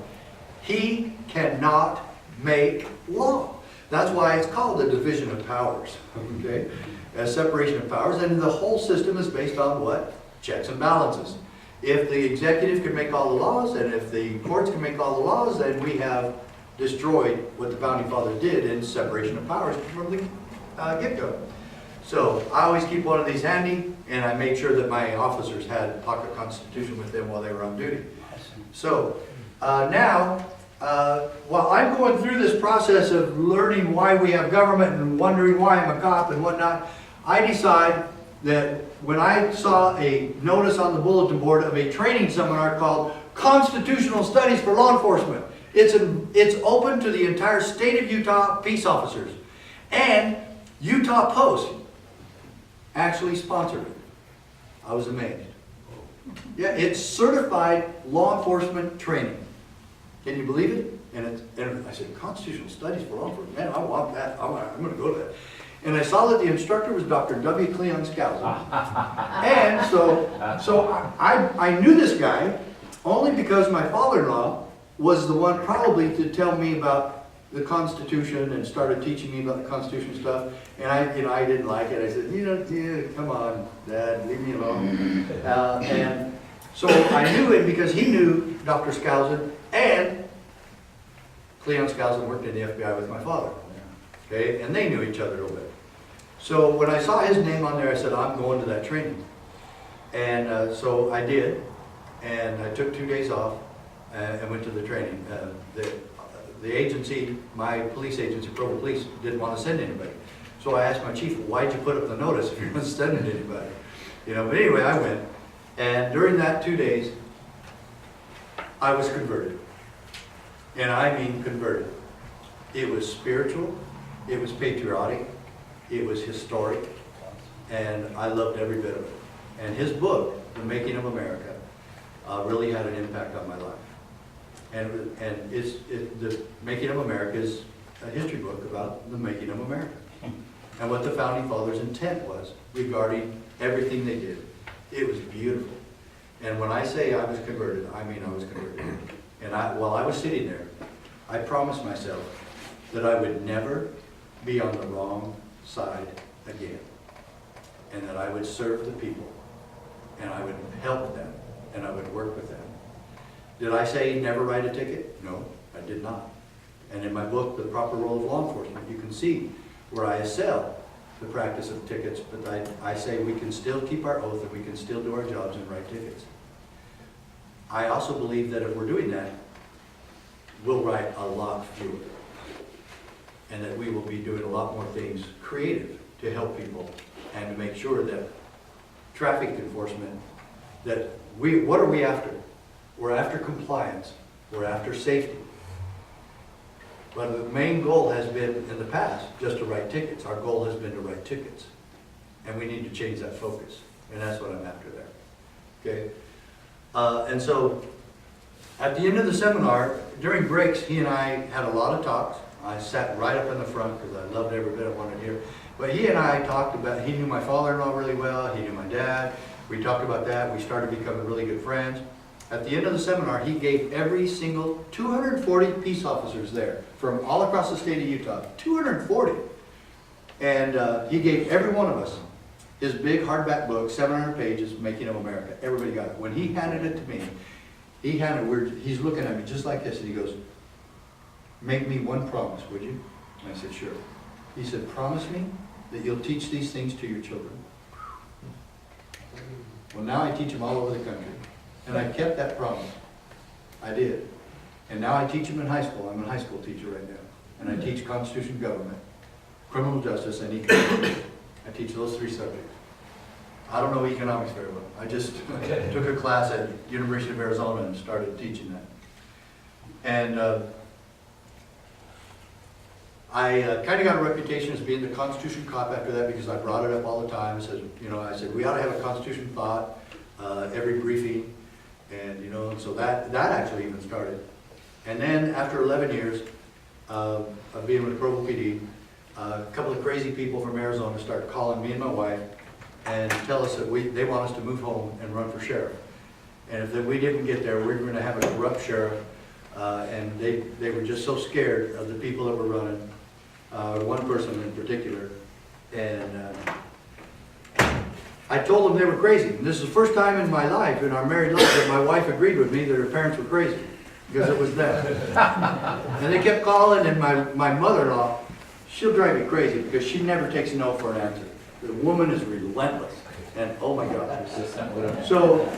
He cannot make law. That's why it's called a division of powers, okay? A separation of powers, and the whole system is based on what? Checks and balances. If the executive can make all the laws, and if the courts can make all the laws, then we have destroyed what the Founding Fathers did in separation of powers from the get-go. So I always keep one of these handy, and I made sure that my officers had a pocket constitution with them while they were on duty. So now, while I'm going through this process of learning why we have government and wondering why I'm a cop and whatnot, I decide that when I saw a notice on the bulletin board of a training seminar called Constitutional Studies for Law Enforcement, it's open to the entire state of Utah peace officers, and Utah Post actually sponsored it. I was amazed. Yeah, it's certified law enforcement training. Can you believe it? And I said, Constitutional Studies for Law Enforcement. Man, I want that. I'm going to go to that. And I saw that the instructor was Dr. W. Cleon Scouser. And so I knew this guy only because my father-in-law was the one probably to tell me about the Constitution and started teaching me about the Constitution stuff. And I didn't like it. I said, come on, Dad, leave me alone. And so I knew it because he knew Dr. Scouser, and Cleon Scouser worked in the FBI with my father. Okay, and they knew each other a little bit. So when I saw his name on there, I said, I'm going to that training. And so I did, and I took 2 days off and went to the training. The agency, my police agency, Provo Police, didn't want to send anybody. So I asked my chief, why'd you put up the notice if you're not sending anybody? You know, but anyway, I went. And during that 2 days, I was converted. And I mean converted. It was spiritual, it was patriotic, it was historic, and I loved every bit of it. And his book, The Making of America, really had an impact on my life. And The Making of America is a history book about the making of America. And what the Founding Fathers' intent was regarding everything they did. It was beautiful. And when I say I was converted, I mean I was converted. And while I was sitting there, I promised myself that I would never be on the wrong side again. And that I would serve the people. And I would help them. And I would work with them. Did I say never write a ticket? No, I did not. And in my book, The Proper Role of Law Enforcement, you can see where I excel the practice of tickets, but I say we can still keep our oath and we can still do our jobs and write tickets. I also believe that if we're doing that, we'll write a lot fewer. And that we will be doing a lot more things creative to help people and to make sure that traffic enforcement, what are we after? We're after compliance. We're after safety. But the main goal has been, in the past, just to write tickets. Our goal has been to write tickets. And we need to change that focus. And that's what I'm after there. Okay? And so, at the end of the seminar, during breaks, he and I had a lot of talks. I sat right up in the front because I loved every bit I wanted to hear. But he and I talked about, he knew my father-in-law really well. He knew my dad. We talked about that. We started becoming really good friends. At the end of the seminar, he gave every single 240 peace officers there from all across the state of Utah, 240. And he gave every one of us his big hardback book, 700 pages, Making of America. Everybody got it. When he handed it to me, he's looking at me just like this, and he goes, "Make me one promise, would you?" And I said, "Sure." He said, "Promise me that you'll teach these things to your children." Well, now I teach them all over the country. And I kept that promise. I did. And now I teach them in high school. I'm a high school teacher right now. And I teach Constitution Government, Criminal Justice, and Economics. I teach those 3 subjects. I don't know economics very well. I just took a class at University of Arizona and started teaching that. And I kind of got a reputation as being the Constitution cop after that because I brought it up all the time. I said, we ought to have a Constitution thought every briefing. And so that actually even started. And then after 11 years of being with Provo PD, a couple of crazy people from Arizona start calling me and my wife and tell us that they want us to move home and run for sheriff. And if we didn't get there, we were going to have a corrupt sheriff. And they were just so scared of the people that were running, one person in particular. And I told them they were crazy. And this is the first time in my life, in our married life, that my wife agreed with me that her parents were crazy. Because it was them. And they kept calling, and my mother-in-law, she'll drive me crazy because she never takes a no for an answer. The woman is relentless. And oh my God. So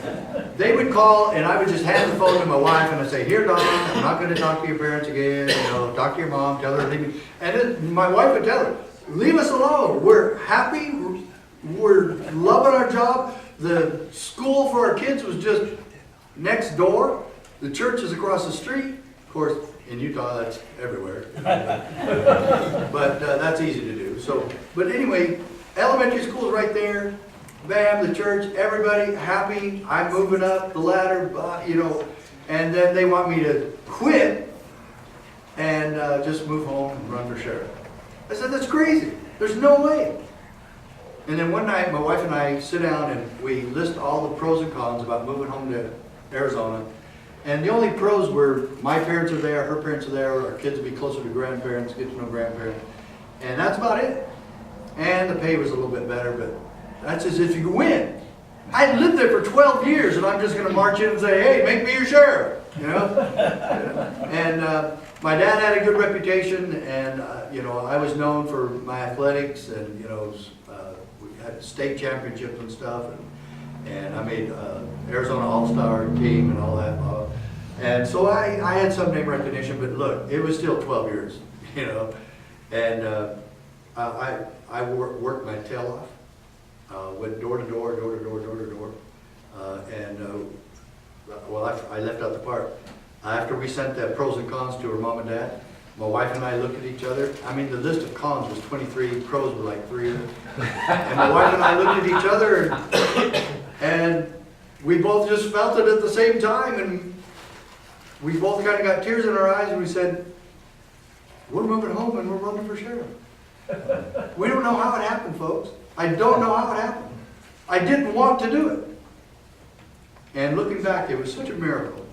they would call, and I would just hand the phone to my wife, and I'd say, "Here, Dawn, I'm not going to talk to your parents again. Talk to your mom, tell her to leave me." And then my wife would tell her, "Leave us alone. We're happy. We're loving our job. The school for our kids was just next door. The church is across the street." Of course, in Utah, that's everywhere. But that's easy to do. But anyway, elementary school's right there. Bam, the church, everybody happy. I'm moving up the ladder, and then they want me to quit and just move home and run for sheriff. I said, "That's crazy. There's no way." And then one night, my wife and I sit down and we list all the pros and cons about moving home to Arizona. And the only pros were my parents are there, her parents are there, our kids will be closer to grandparents, get to know grandparents. And that's about it. And the pay was a little bit better, but that's as if you could win. I had lived there for 12 years, and I'm just going to march in and say, "Hey, make me your sheriff," And my dad had a good reputation, and I was known for my athletics, and we had state championships and stuff, and I made Arizona All-Star team and all that. And so I had some name recognition, but look, it was still 12 years, And I I worked my tail off, went door to door, door to door, door to door. I left out the part. After we sent the pros and cons to her mom and dad, my wife and I looked at each other. I mean, the list of cons was 23, pros were like 3. And my wife and I looked at each other and we both just felt it at the same time. And we both kind of got tears in our eyes and we said, we're moving home and we're running for sheriff. We don't know how it happened, folks. I don't know how it happened. I didn't want to do it. And looking back, it was such a miracle.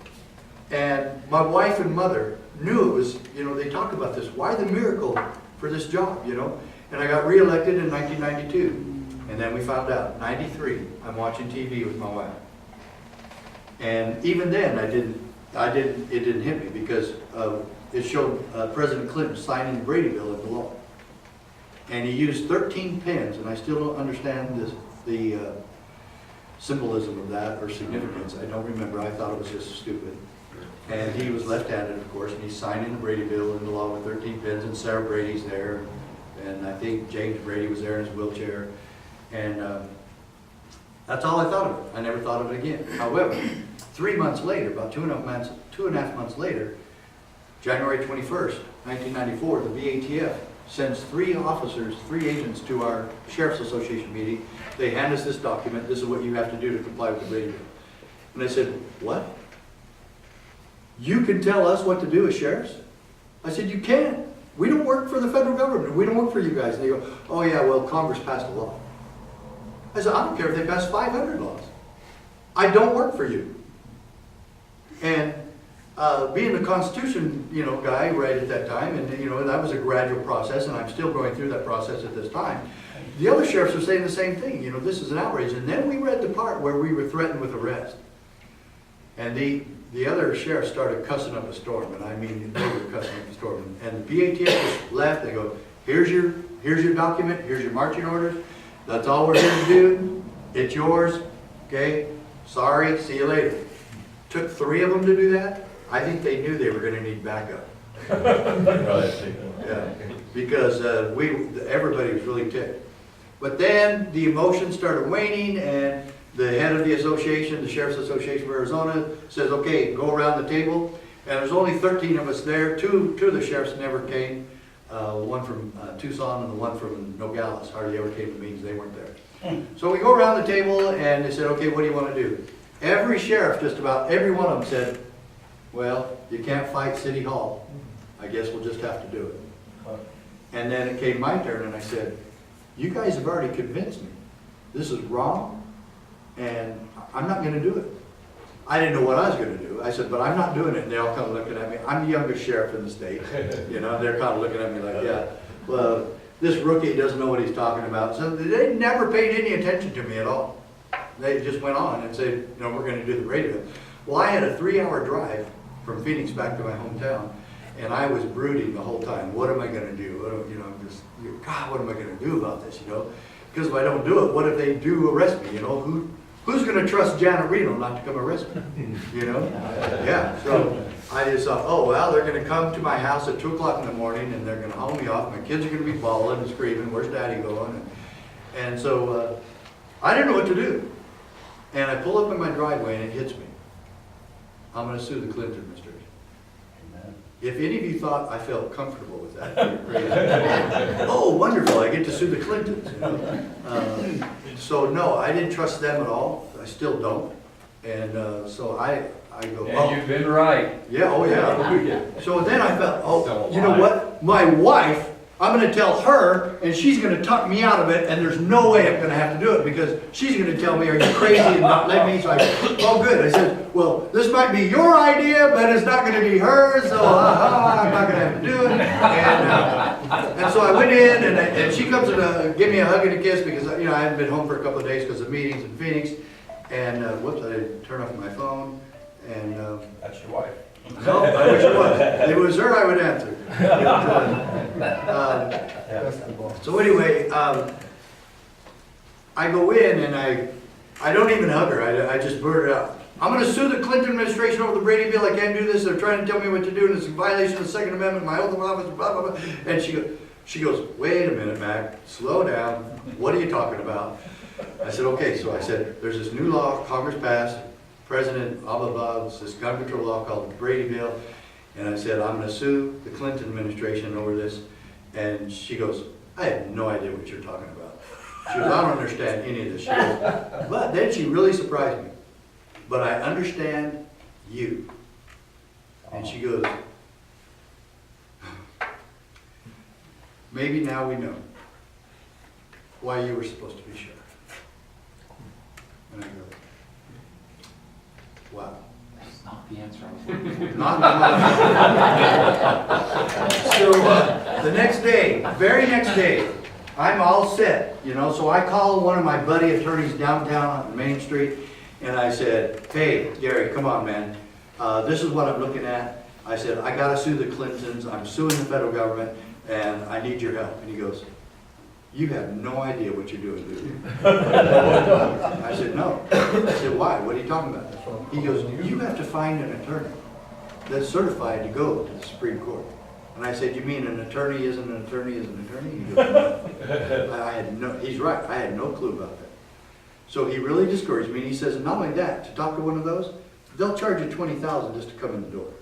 And my wife and mother knew it was, they talk about this. Why the miracle for this job, And I got reelected in 1992. And then we found out, 93, I'm watching TV with my wife. And even then, it didn't hit me because it showed President Clinton signing the Brady Bill into law. And he used 13 pens, and I still don't understand the symbolism of that or significance. I don't remember. I thought it was just stupid. And he was left-handed, of course, and he's signing the Brady Bill into law with 13 pens, and Sarah Brady's there, and I think James Brady was there in his wheelchair. And that's all I thought of it. I never thought of it again. However, 3 months later, about 2.5 months later, January 21st, 1994, the VATF sends 3 officers, 3 agents to our Sheriff's Association meeting. They hand us this document. This is what you have to do to comply with the Brady Bill. And I said, what? You can tell us what to do as sheriffs? I said, you can't. We don't work for the federal government. We don't work for you guys. And they go, oh yeah, well, Congress passed a law. I said, I don't care if they pass 500 laws. I don't work for you. And being the Constitution, guy right at that time, and that was a gradual process, and I'm still going through that process at this time. The other sheriffs are saying the same thing. This is an outrage. And then we read the part where we were threatened with arrest, and the other sheriffs started cussing up a storm, and I mean they were cussing up a storm. And the PATF just left. They go, here's your document. Here's your marching orders. That's all we're here to do. It's yours. Okay. Sorry. See you later. Took 3 of them to do that. I think they knew they were going to need backup. Yeah, because everybody was really ticked. But then the emotions started waning, and the head of the association, the Sheriff's Association of Arizona, says, okay, go around the table. And there's only 13 of us there. Two of the sheriffs never came. One from Tucson and the one from Nogales hardly ever came to meetings. They weren't there. So we go around the table, and they said, okay, what do you want to do? Every sheriff, just about every one of them said, well, you can't fight City Hall. I guess we'll just have to do it. And then it came my turn, and I said, you guys have already convinced me. This is wrong, and I'm not going to do it. I didn't know what I was going to do. I said, but I'm not doing it. And they're all kind of looking at me. I'm the youngest sheriff in the state. They're kind of looking at me like, yeah, well, this rookie doesn't know what he's talking about. So they never paid any attention to me at all. They just went on and said, we're going to do the radio. Well, I had a 3-hour drive from Phoenix back to my hometown, and I was brooding the whole time. What am I going to do? God, what am I going to do about this? Because if I don't do it, what if they do arrest me? Who's going to trust Janet Reno not to come arrest me? Yeah. So I just thought, oh well, they're going to come to my house at 2 o'clock in the morning, and they're going to haul me off. My kids are going to be bawling and screaming, "Where's Daddy going?" And so I didn't know what to do. And I pull up in my driveway, and it hits me. I'm going to sue the Clinton administration. If any of you thought I felt comfortable with that, you're crazy. Oh, wonderful, I get to sue the Clintons. So no, I didn't trust them at all. I still don't. And so I go, And you've been right. yeah, oh yeah. So then I felt, oh, you know what? My wife, I'm going to tell her, and she's going to talk me out of it, and there's no way I'm going to have to do it, because she's going to tell me, are you crazy, and not let me. So I go, oh good. I said, well, this might be your idea, but it's not going to be hers, so I'm not going to have to do it. And so I went in, and she comes and give me a hug and a kiss, because I hadn't been home for a couple of days because of meetings in Phoenix. And whoops, I didn't turn off my phone. And That's your wife. no, I wish it was. If it was her, I would answer. So anyway, I go in and I don't even hug her. I just blurt it out. I'm going to sue the Clinton administration over the Brady Bill. I can't do this. They're trying to tell me what to do, and it's a violation of the Second Amendment, my oath of office, blah, blah, blah. And she goes, She goes, wait a minute, Mac, slow down. What are you talking about? I said, okay. So I said, there's this new law Congress passed, President blah, blah, blah, it's this gun control law called the Brady Bill. And I said, I'm gonna sue the Clinton administration over this. And she goes, I have no idea what you're talking about. She goes, I don't understand any of this. She goes, but then she really surprised me. But I understand you. And she goes, maybe now we know why you were supposed to be sheriff. And I go, wow. That's not the answer I was looking for. Not. So the next day, very next day, I'm all set, you know, so I call one of my buddy attorneys downtown on Main Street, and I said, hey, Gary, come on, man. This is what I'm looking at. I said, I gotta sue the Clintons, I'm suing the federal government, and I need your help. And he goes, you have no idea what you're doing, do you? I said, no. I said, why? What are you talking about? He goes, you have to find an attorney that's certified to go to the Supreme Court. And I said, you mean an attorney isn't an attorney is an attorney? He goes, no. I had no, he's right, I had no clue about that. So he really discouraged me, and he says, not only that, to talk to one of those, they'll charge you $20,000 just to come in the door.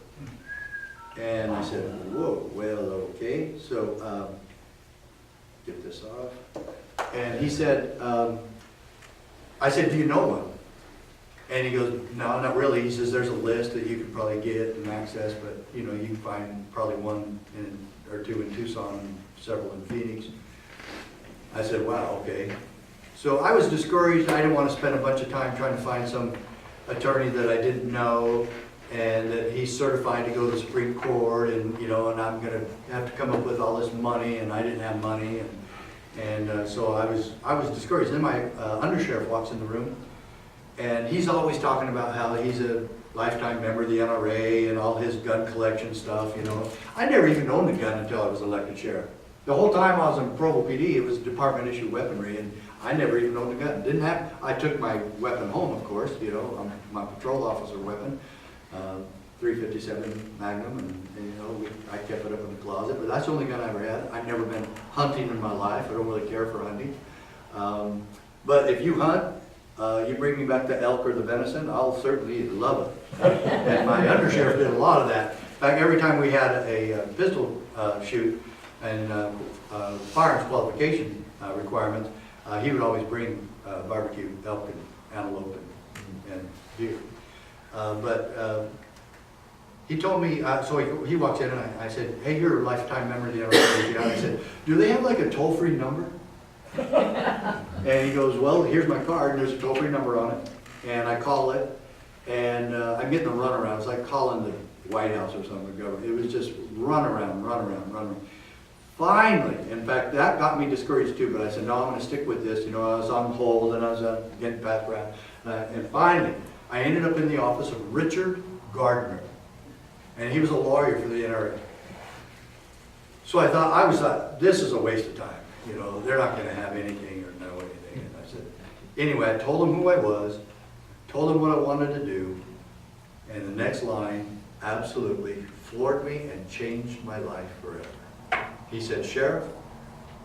And I said, whoa, well, okay. So, get this off. And he said, I said, do you know one? And he goes, no, not really. He says, there's a list that you could probably get and access, but you know, you can find probably one or two in Tucson and several in Phoenix. I said, wow, okay. So I was discouraged. I didn't want to spend a bunch of time trying to find some attorney that I didn't know and that he's certified to go to the Supreme Court, and you know, and I'm going to have to come up with all this money, and I didn't have money, and so I was discouraged. Then my undersheriff walks in the room, and he's always talking about how he's a lifetime member of the NRA and all his gun collection stuff. You know, I never even owned a gun until I was elected sheriff. The whole time I was in Provo PD, it was department issue weaponry, and I never even owned a gun. Didn't have. I took my weapon home, of course. You know, my patrol officer weapon. 357 Magnum, and you know, I kept it up in the closet, but that's the only gun I ever had. I've never been hunting in my life. I don't really care for hunting. But if you hunt, you bring me back the elk or the venison, I'll certainly love it. And my undersheriff did a lot of that. In fact, every time we had a pistol shoot and firearms qualification requirements, he would always bring barbecue elk and antelope and deer. But he told me, so he walks in and I said, hey, you're a lifetime member of the NRA. And I said, do they have like a toll-free number? And he goes, well, here's my card, and there's a toll-free number on it. And I call it, and I'm getting a runaround. It's like calling the White House or something. It was just run around. Finally, in fact, that got me discouraged too, but I said, no, I'm going to stick with this. You know, I was on hold, and I was getting passed around. And finally, I ended up in the office of Richard Gardner, and he was a lawyer for the NRA. So I thought, this is a waste of time. You know, they're not going to have anything or know anything. And I said, anyway, I told him who I was, told him what I wanted to do, and the next line absolutely floored me and changed my life forever. He said, Sheriff,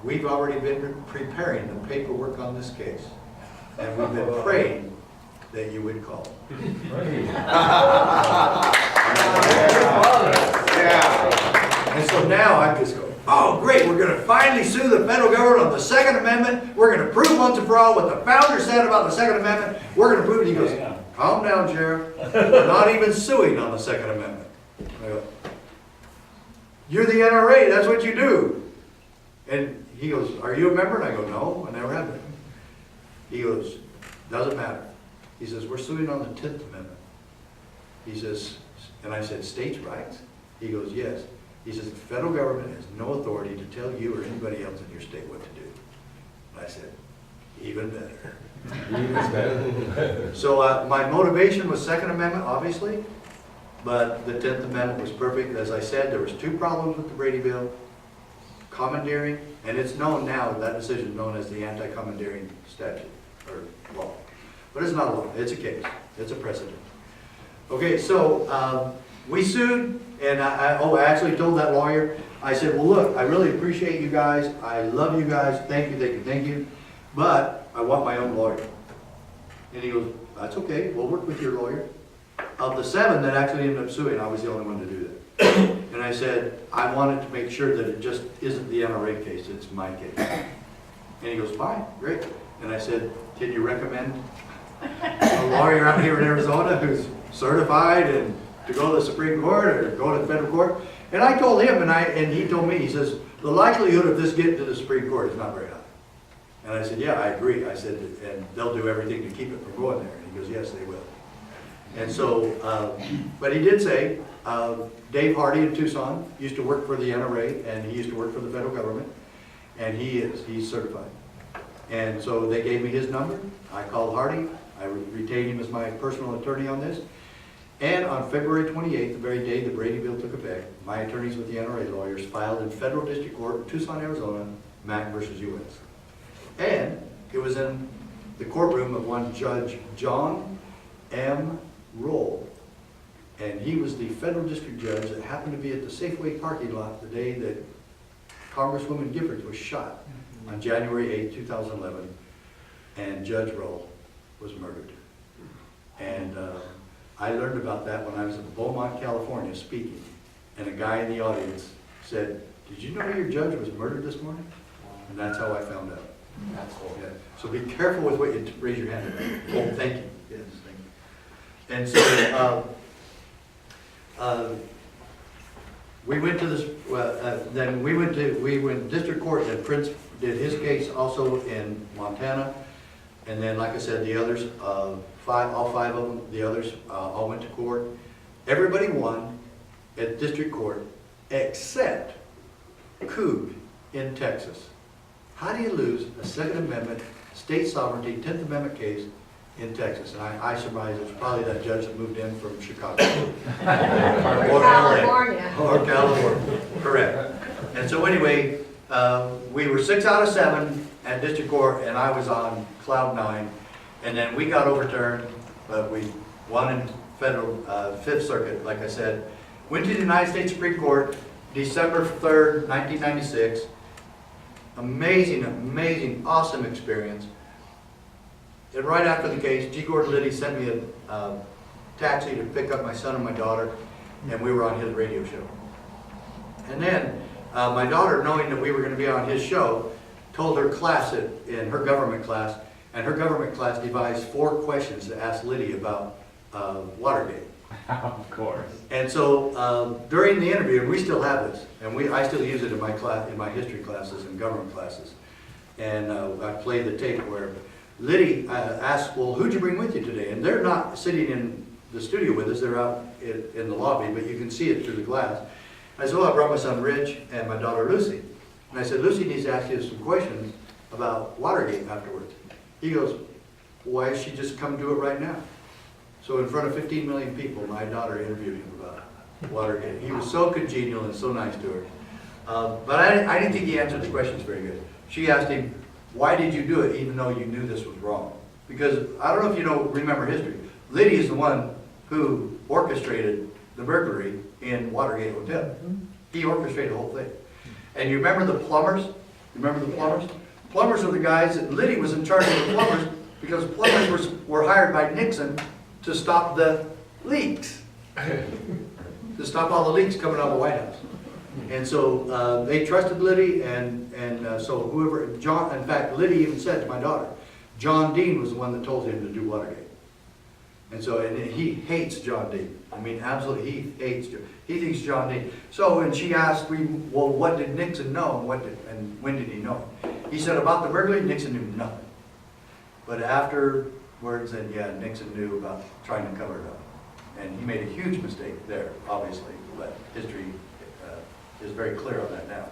we've already been preparing the paperwork on this case, and we've been praying that you would call. And so now I'm just going, oh great, we're going to finally sue the federal government on the Second Amendment. We're going to prove once and for all what the founder said about the Second Amendment. We're going to prove it. He goes, calm down, Sheriff. We're not even suing on the Second Amendment. I go, you're the NRA, that's what you do. And he goes, are you a member? And I go, no, I never have been. He goes, doesn't matter. He says, we're suing on the 10th Amendment. He says, and I said, states' rights? He goes, yes. He says, the federal government has no authority to tell you or anybody else in your state what to do. And I said, even better. So my motivation was Second Amendment, obviously, but the 10th Amendment was perfect. As I said, there was two problems with the Brady Bill. Commandeering, and it's known now, that decision is known as the anti-commandeering statute, or law. But it's not a law, it's a case, it's a precedent. Okay, so we sued, And I actually told that lawyer, I said, well, look, I really appreciate you guys. I love you guys. Thank you, thank you, thank you. But I want my own lawyer. And he goes, that's okay. We'll work with your lawyer. Of the 7 that actually ended up suing, I was the only one to do that. And I said, I wanted to make sure that it just isn't the NRA case, it's my case. And he goes, fine, great. And I said, can you recommend a lawyer out here in Arizona who's certified and to go to the Supreme Court or go to the federal court? And I told him, and he told me, he says, the likelihood of this getting to the Supreme Court is not very high. And I said, yeah, I agree. I said, and they'll do everything to keep it from going there. And he goes, yes, they will. And so, but he did say, Dave Hardy in Tucson used to work for the NRA, and he used to work for the federal government, and he's certified. And so they gave me his number. I called Hardy. I retained him as my personal attorney on this. And on February 28th, the very day the Brady bill took effect, my attorneys with the NRA lawyers filed in federal district court in Tucson, Arizona, Mack versus U.S. And it was in the courtroom of one Judge John M. Roll. And he was the federal district judge that happened to be at the Safeway parking lot the day that Congresswoman Giffords was shot on January 8, 2011. And Judge Roll was murdered. And I learned about that when I was in Beaumont, California speaking. And a guy in the audience said, did you know your judge was murdered this morning? And that's how I found out. That's cool. Yeah. So be careful with what you raise your hand. Oh, thank you. Yes, thank you. And so we went to this. Then we went to district court, and Prince did his case also in Montana. And then, like I said, the others, all 5 of them, the others all went to court. Everybody won at district court except Coog in Texas. How do you lose a Second Amendment, state sovereignty, 10th Amendment case in Texas? And I surmise it's probably that judge that moved in from Chicago. Or California. Or California, correct. And so anyway, we were 6 out of 7 at district court, and I was on cloud 9. And then we got overturned, but we won in federal 5th Circuit, like I said. Went to the United States Supreme Court, December 3rd, 1996. Amazing, amazing, awesome experience. And right after the case, G. Gordon Liddy sent me a taxi to pick up my son and my daughter, and we were on his radio show. And then my daughter, knowing that we were going to be on his show, told her class in her government class, and her government class devised 4 questions to ask Liddy about Watergate. Of course. And so during the interview, and we still have this, and I still use it in my class, in my history classes and government classes. And I play the tape where Liddy asked, well, who'd you bring with you today? And they're not sitting in the studio with us, they're out in the lobby, but you can see it through the glass. I said, well, I brought my son Rich and my daughter Lucy. And I said, Lucy needs to ask you some questions about Watergate afterwards. He goes, why does she just come do it right now? So in front of 15 million people, my daughter interviewed him about Watergate. He was so congenial and so nice to her. But I didn't think he answered the questions very good. She asked him, why did you do it even though you knew this was wrong? Because I don't know if you remember history. Liddy is the one who orchestrated the burglary in Watergate Hotel. He orchestrated the whole thing. And you remember the plumbers? You remember the plumbers? Plumbers are the guys that Liddy was in charge of the plumbers because plumbers were hired by Nixon to stop the leaks, to stop all the leaks coming out of the White House. And so they trusted Liddy, and so whoever, John, in fact, Liddy even said to my daughter, John Dean was the one that told him to do Watergate. And so, and he hates John Dean. I mean, absolutely, he hates John. He thinks John Dean. So, and she asked me, well, what did Nixon know, and when did he know? He said about the burglary, Nixon knew nothing. But afterwards, then yeah, Nixon knew about trying to cover it up. And he made a huge mistake there, obviously, but history is very clear on that now.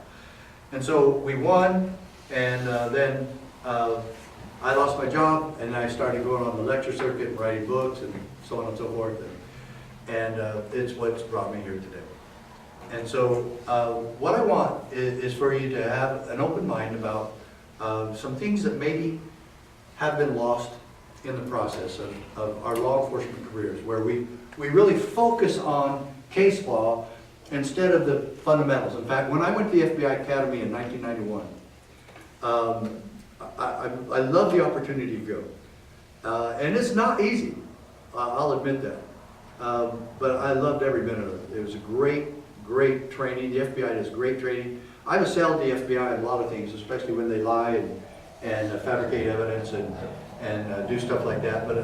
And so we won, and then I lost my job, and I started going on the lecture circuit and writing books and so on and so forth. And it's what's brought me here today. And so what I want is for you to have an open mind about some things that maybe have been lost in the process of our law enforcement careers, where we really focus on case law instead of the fundamentals. In fact, when I went to the FBI Academy in 1991, I love the opportunity to go. And it's not easy, I'll admit that. But I loved every minute of it. It was a great training. The FBI does great training. I've assailed the FBI on a lot of things, especially when they lie and fabricate evidence and do stuff like that. But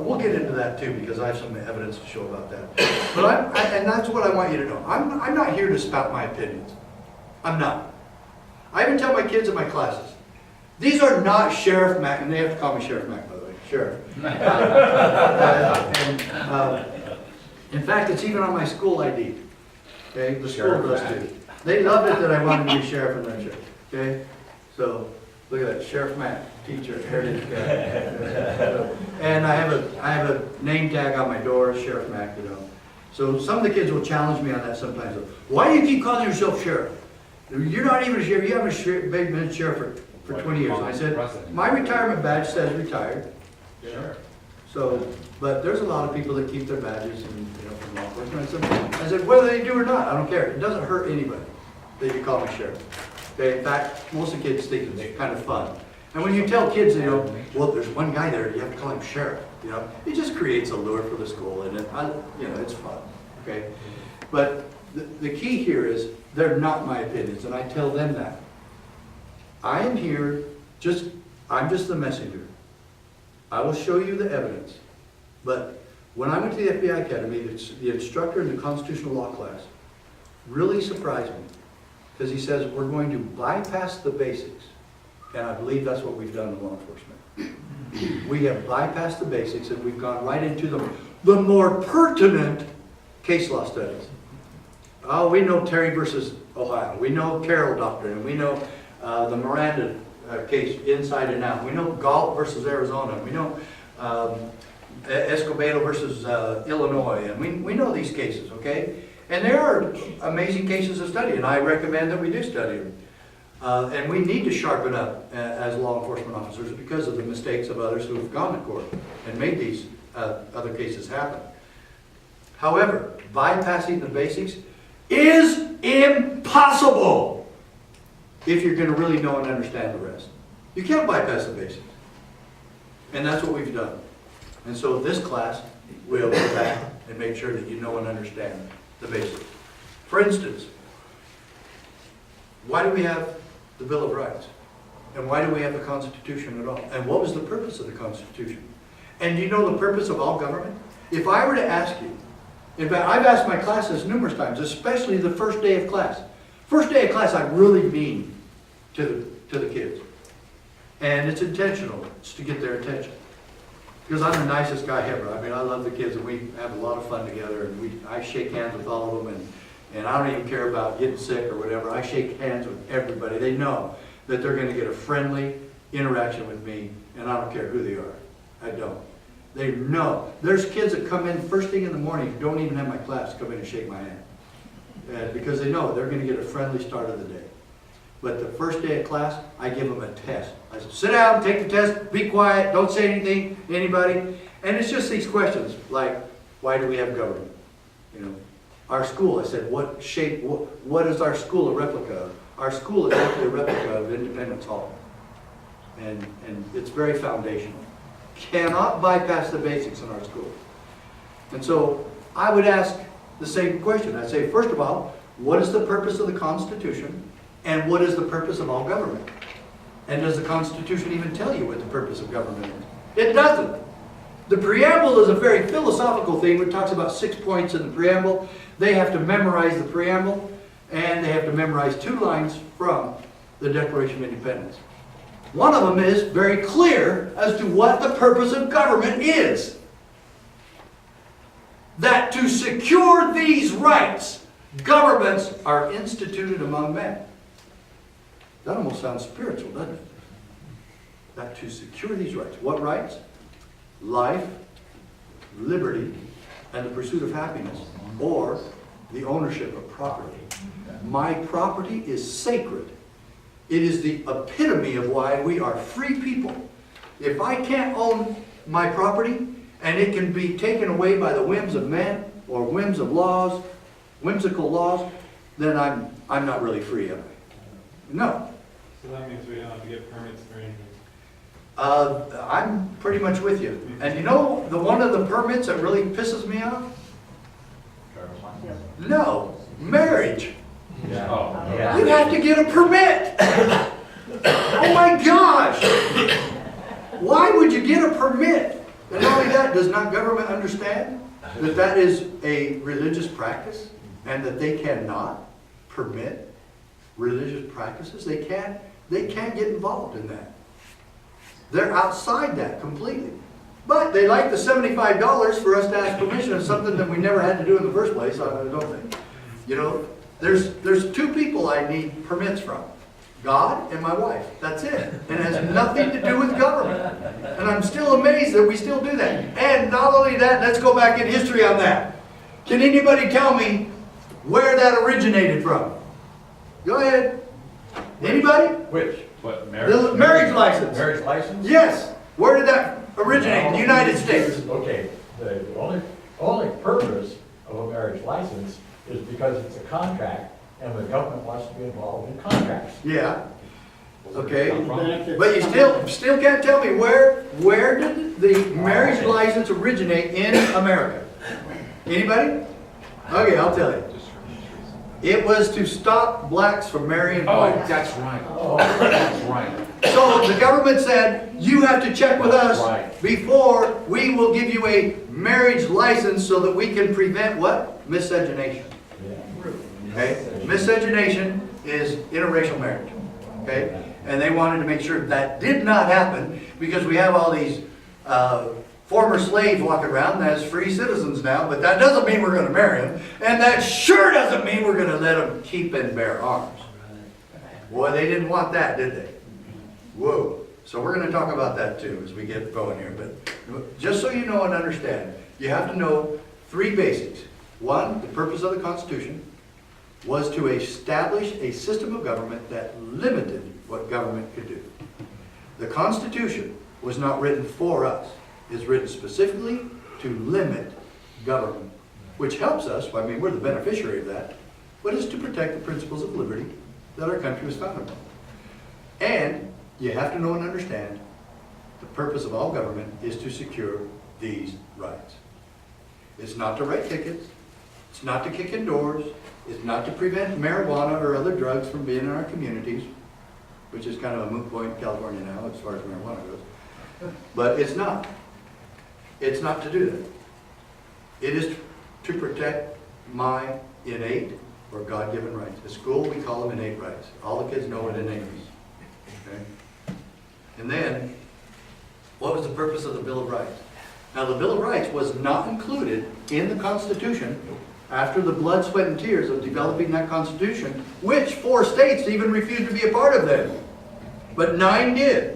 we'll get into that too, because I have some evidence to show about that. But and that's what I want you to know. I'm not here to spout my opinions. I'm not. I even tell my kids in my classes, these are not Sheriff Mack, and they have to call me Sheriff Mack, by the way, Sheriff. In fact, it's even on my school ID. Okay, the school does too. They loved it that I wanted to be sheriff and not sheriff. Okay, so look at that, Sheriff Mack, teacher, heritage guy. And I have a name tag on my door, Sheriff Mack, you know. So some of the kids will challenge me on that sometimes. Why do you keep calling yourself sheriff? You're not even a sheriff. You haven't been sheriff for 20 years. And I said, my retirement badge says retired. Sure. So, but there's a lot of people that keep their badges and, you know, from law enforcement. I said, whether they do or not, I don't care. It doesn't hurt anybody that you call me sheriff. Okay, in fact, most of the kids think it's kind of fun. And when you tell kids, you know, well, there's one guy there, you have to call him sheriff. You know, it just creates a lure for the school, and you know, it's fun. Okay, but the key here is they're not my opinions, and I tell them that. I am here I'm just the messenger. I will show you the evidence. But when I went to the FBI Academy, the instructor in the constitutional law class really surprised me, because he says we're going to bypass the basics. And I believe that's what we've done in law enforcement. We have bypassed the basics and we've gone right into the more pertinent case law studies. Oh, we know Terry versus Ohio. We know Carroll Doctrine. And we know the Miranda case inside and out. We know Galt versus Arizona. We know Escobedo versus Illinois. And we know these cases, okay? And there are amazing cases to study, and I recommend that we do study them. And we need to sharpen up as law enforcement officers because of the mistakes of others who have gone to court and made these other cases happen. However, bypassing the basics is impossible if you're going to really know and understand the rest. You can't bypass the basics. And that's what we've done. And so this class will go back and make sure that you know and understand the basics. For instance, why do we have the Bill of Rights? And why do we have the Constitution at all? And what was the purpose of the Constitution? And do you know the purpose of all government? If I were to ask you, in fact, I've asked my classes numerous times, especially the first day of class. First day of class, I really mean to the kids. And it's intentional. It's to get their attention. Because I'm the nicest guy ever. I mean, I love the kids, and we have a lot of fun together, and I shake hands with all of them, and I don't even care about getting sick or whatever. I shake hands with everybody. They know that they're going to get a friendly interaction with me, and I don't care who they are. I don't. They know. There's kids that come in first thing in the morning who don't even have my class come in and shake my hand. Because they know they're going to get a friendly start of the day. But the first day of class, I give them a test. I say, sit down, take the test, be quiet, don't say anything to anybody. And it's just these questions, like, why do we have government? You know, our school, I said, what is our school a replica of? Our school is actually a replica of Independence Hall. And it's very foundational. Cannot bypass the basics in our school. And so I would ask the same question. I'd say, first of all, what is the purpose of the Constitution? And what is the purpose of all government? And does the Constitution even tell you what the purpose of government is? It doesn't. The preamble is a very philosophical thing which talks about 6 points in the preamble. They have to memorize the preamble, and they have to memorize 2 lines from the Declaration of Independence. One of them is very clear as to what the purpose of government is. That to secure these rights, governments are instituted among men. That almost sounds spiritual, doesn't it? That to secure these rights. What rights? Life, liberty, and the pursuit of happiness, or the ownership of property. My property is sacred. It is the epitome of why we are free people. If I can't own my property, and it can be taken away by the whims of men, or whims of laws, whimsical laws, then I'm not really free, am I? No. So that means we don't have to get permits for anything. I'm pretty much with you. And you know, one of the permits that really pisses me off? No, marriage. Oh, You have to get a permit. Oh my gosh. Why would you get a permit? And not only that, does not government understand that that is a religious practice and that they cannot permit religious practices? They can't get involved in that. They're outside that completely. But they like the $75 for us to ask permission of something that we never had to do in the first place, I don't think. You know, there's two people I need permits from. God and my wife. That's it. And it has nothing to do with government. And I'm still amazed that we still do that. And not only that, let's go back in history on that. Can anybody tell me where that originated from? Go ahead. Anybody? Which? What, The marriage license. Marriage license? Yes. Where did that originate? In the United States. Okay, the only purpose of a marriage license is because it's a contract, and the government wants to be involved in contracts. Yeah. Okay. But you still can't tell me where did the marriage license originate in America? Anybody? Okay, I'll tell you. It was to stop blacks from marrying Oh, whites. that's right. Oh, that's right. So the government said, you have to check with us Right. before we will give you a marriage license so that we can prevent what? Miscegenation. Okay? Miscegenation is interracial marriage. Okay? And they wanted to make sure that did not happen because we have all these former slaves walking around as free citizens now, but that doesn't mean we're going to marry them. And that sure doesn't mean we're going to let them keep and bear arms. Boy, they didn't want that, did they? Whoa. So we're going to talk about that too as we get going here. But just so you know and understand, you have to know three basics. One, the purpose of the Constitution was to establish a system of government that limited what government could do. The Constitution was not written for us. It's written specifically to limit government, which helps us. I mean, we're the beneficiary of that, but it's to protect the principles of liberty that our country was founded on. And you have to know and understand the purpose of all government is to secure these rights. It's not to write tickets. It's not to kick in doors. It's not to prevent marijuana or other drugs from being in our communities, which is kind of a moot point in California now as far as marijuana goes. But it's not. It's not to do that. It is to protect my innate or God-given rights. At school, we call them innate rights. All the kids know what innate means. Okay? And then, what was the purpose of the Bill of Rights? Now, the Bill of Rights was not included in the Constitution after the blood, sweat, and tears of developing that Constitution, which 4 states even refused to be a part of them. But 9 did.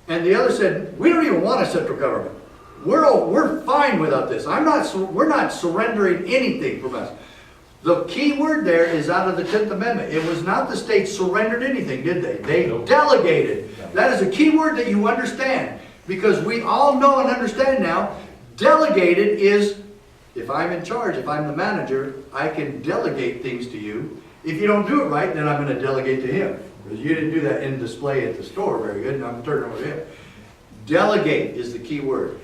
And the other said, we don't even want a central government. We're fine without this. We're not surrendering anything from us. The key word there is out of the 10th Amendment. It was not the states surrendered anything, did they? They delegated. That is a key word that you understand. Because we all know and understand now, delegated is, if I'm in charge, if I'm the manager, I can delegate things to you. If you don't do it right, then I'm going to delegate to him. Because you didn't do that in display at the store very good, and I'm turning over to him. Delegate is the key word.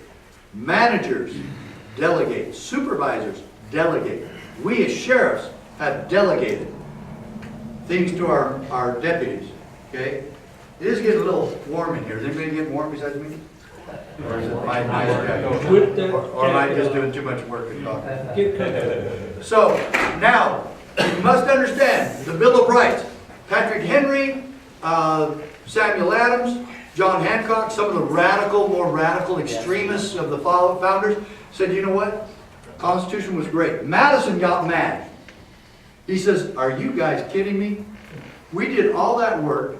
Managers delegate. Supervisors delegate. We as sheriffs have delegated things to our deputies. Okay? It is getting a little warm in here. Is anybody getting warm besides me? Or is it my nice guy? Or am I just doing too much work and talking? So, now, you must understand the Bill of Rights. Patrick Henry, Samuel Adams, John Hancock, some of the more radical extremists of the founders said, you know what? The Constitution was great. Madison got mad. He says, are you guys kidding me? We did all that work,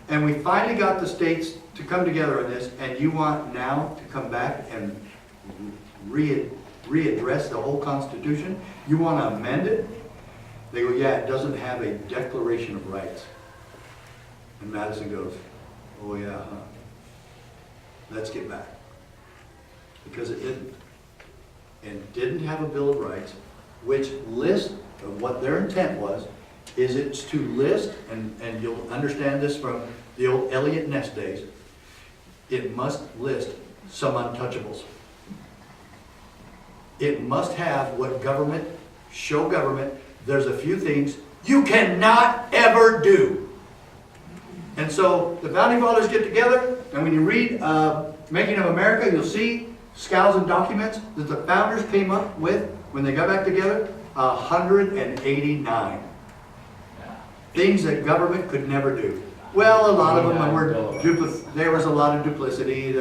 and we finally got the states to come together on this, and you want now to come back and readdress the whole Constitution? You want to amend it? They go, yeah, it doesn't have a Declaration of Rights. And Madison goes, oh yeah, huh? Let's get back. Because it didn't. And didn't have a Bill of Rights, which list of what their intent was, is it's to list, and you'll understand this from the old Elliott Ness days, it must list some untouchables. It must have what government, show government, there's a few things you cannot ever do. And so the Founding Fathers get together, and when you read Making of America, you'll see scales and documents that the founders came up with when they got back together, 189. Things that government could never do. Well, a lot of them were, there was a lot of duplicity,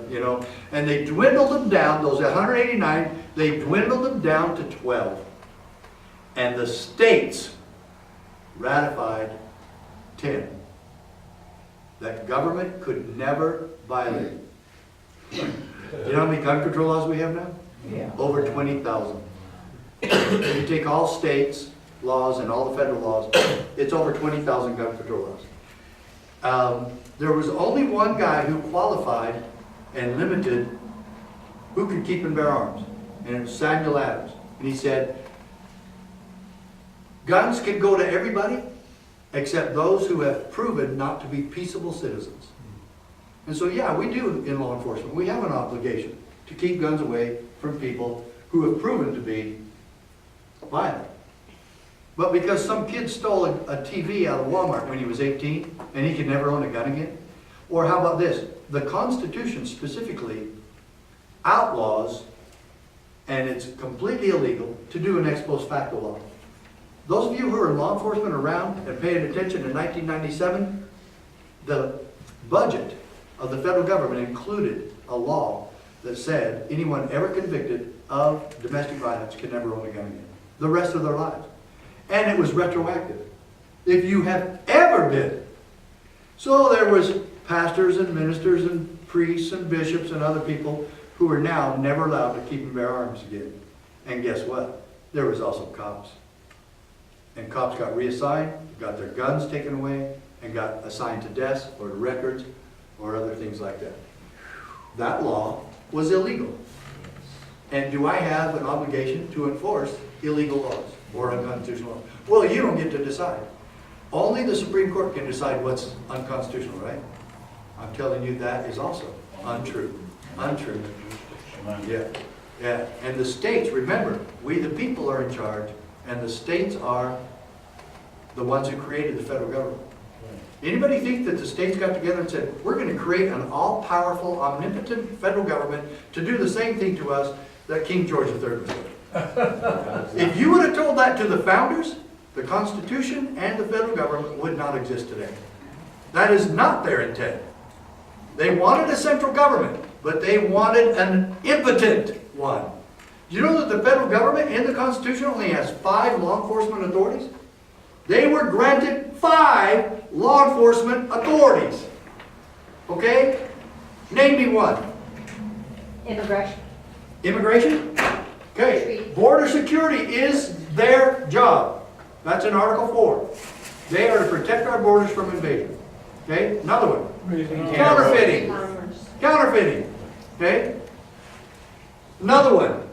you know, and they dwindled them down, those 189, they dwindled them down to 12. And the states ratified 10 that government could never violate. You know how many gun control laws we have now? Yeah. Over 20,000. If you take all states' laws and all the federal laws, it's over 20,000 gun control laws. There was only one guy who qualified and limited who could keep and bear arms, and it was Samuel Adams. And he said, guns can go to everybody except those who have proven not to be peaceable citizens. And so, yeah, we do in law enforcement. We have an obligation to keep guns away from people who have proven to be violent. But because some kid stole a TV out of Walmart when he was 18 and he could never own a gun again? Or how about this? The Constitution specifically outlaws, and it's completely illegal, to do an ex post facto law. Those of you who are in law enforcement around and paying attention in 1997, the budget of the federal government included a law that said anyone ever convicted of domestic violence can never own a gun again, the rest of their lives. And it was retroactive. If you have ever been. So there was pastors and ministers and priests and bishops and other people who are now never allowed to keep and bear arms again. And guess what? There was also cops. And cops got reassigned, got their guns taken away, and got assigned to desks or to records or other things like that. That law was illegal. And do I have an obligation to enforce illegal laws or unconstitutional laws? Well, you don't get to decide. Only the Supreme Court can decide what's unconstitutional, right? I'm telling you that is also untrue. Untrue. Yeah. Yeah. And the states, remember, we the people are in charge, and the states are the ones who created the federal government. Anybody think that the states got together and said, we're going to create an all-powerful, omnipotent federal government to do the same thing to us that King George III was doing? If you would have told that to the founders, the Constitution and the federal government would not exist today. That is not their intent. They wanted a central government, but they wanted an impotent one. You know that the federal government in the Constitution only has 5 law enforcement authorities? They were granted 5 law enforcement authorities. Okay? Name me one. Immigration. Immigration? Okay. Border security is their job. That's in Article 4. They are to protect our borders from invasion. Okay? Another one. Counterfeiting. Counterfeiting. Okay? Another one.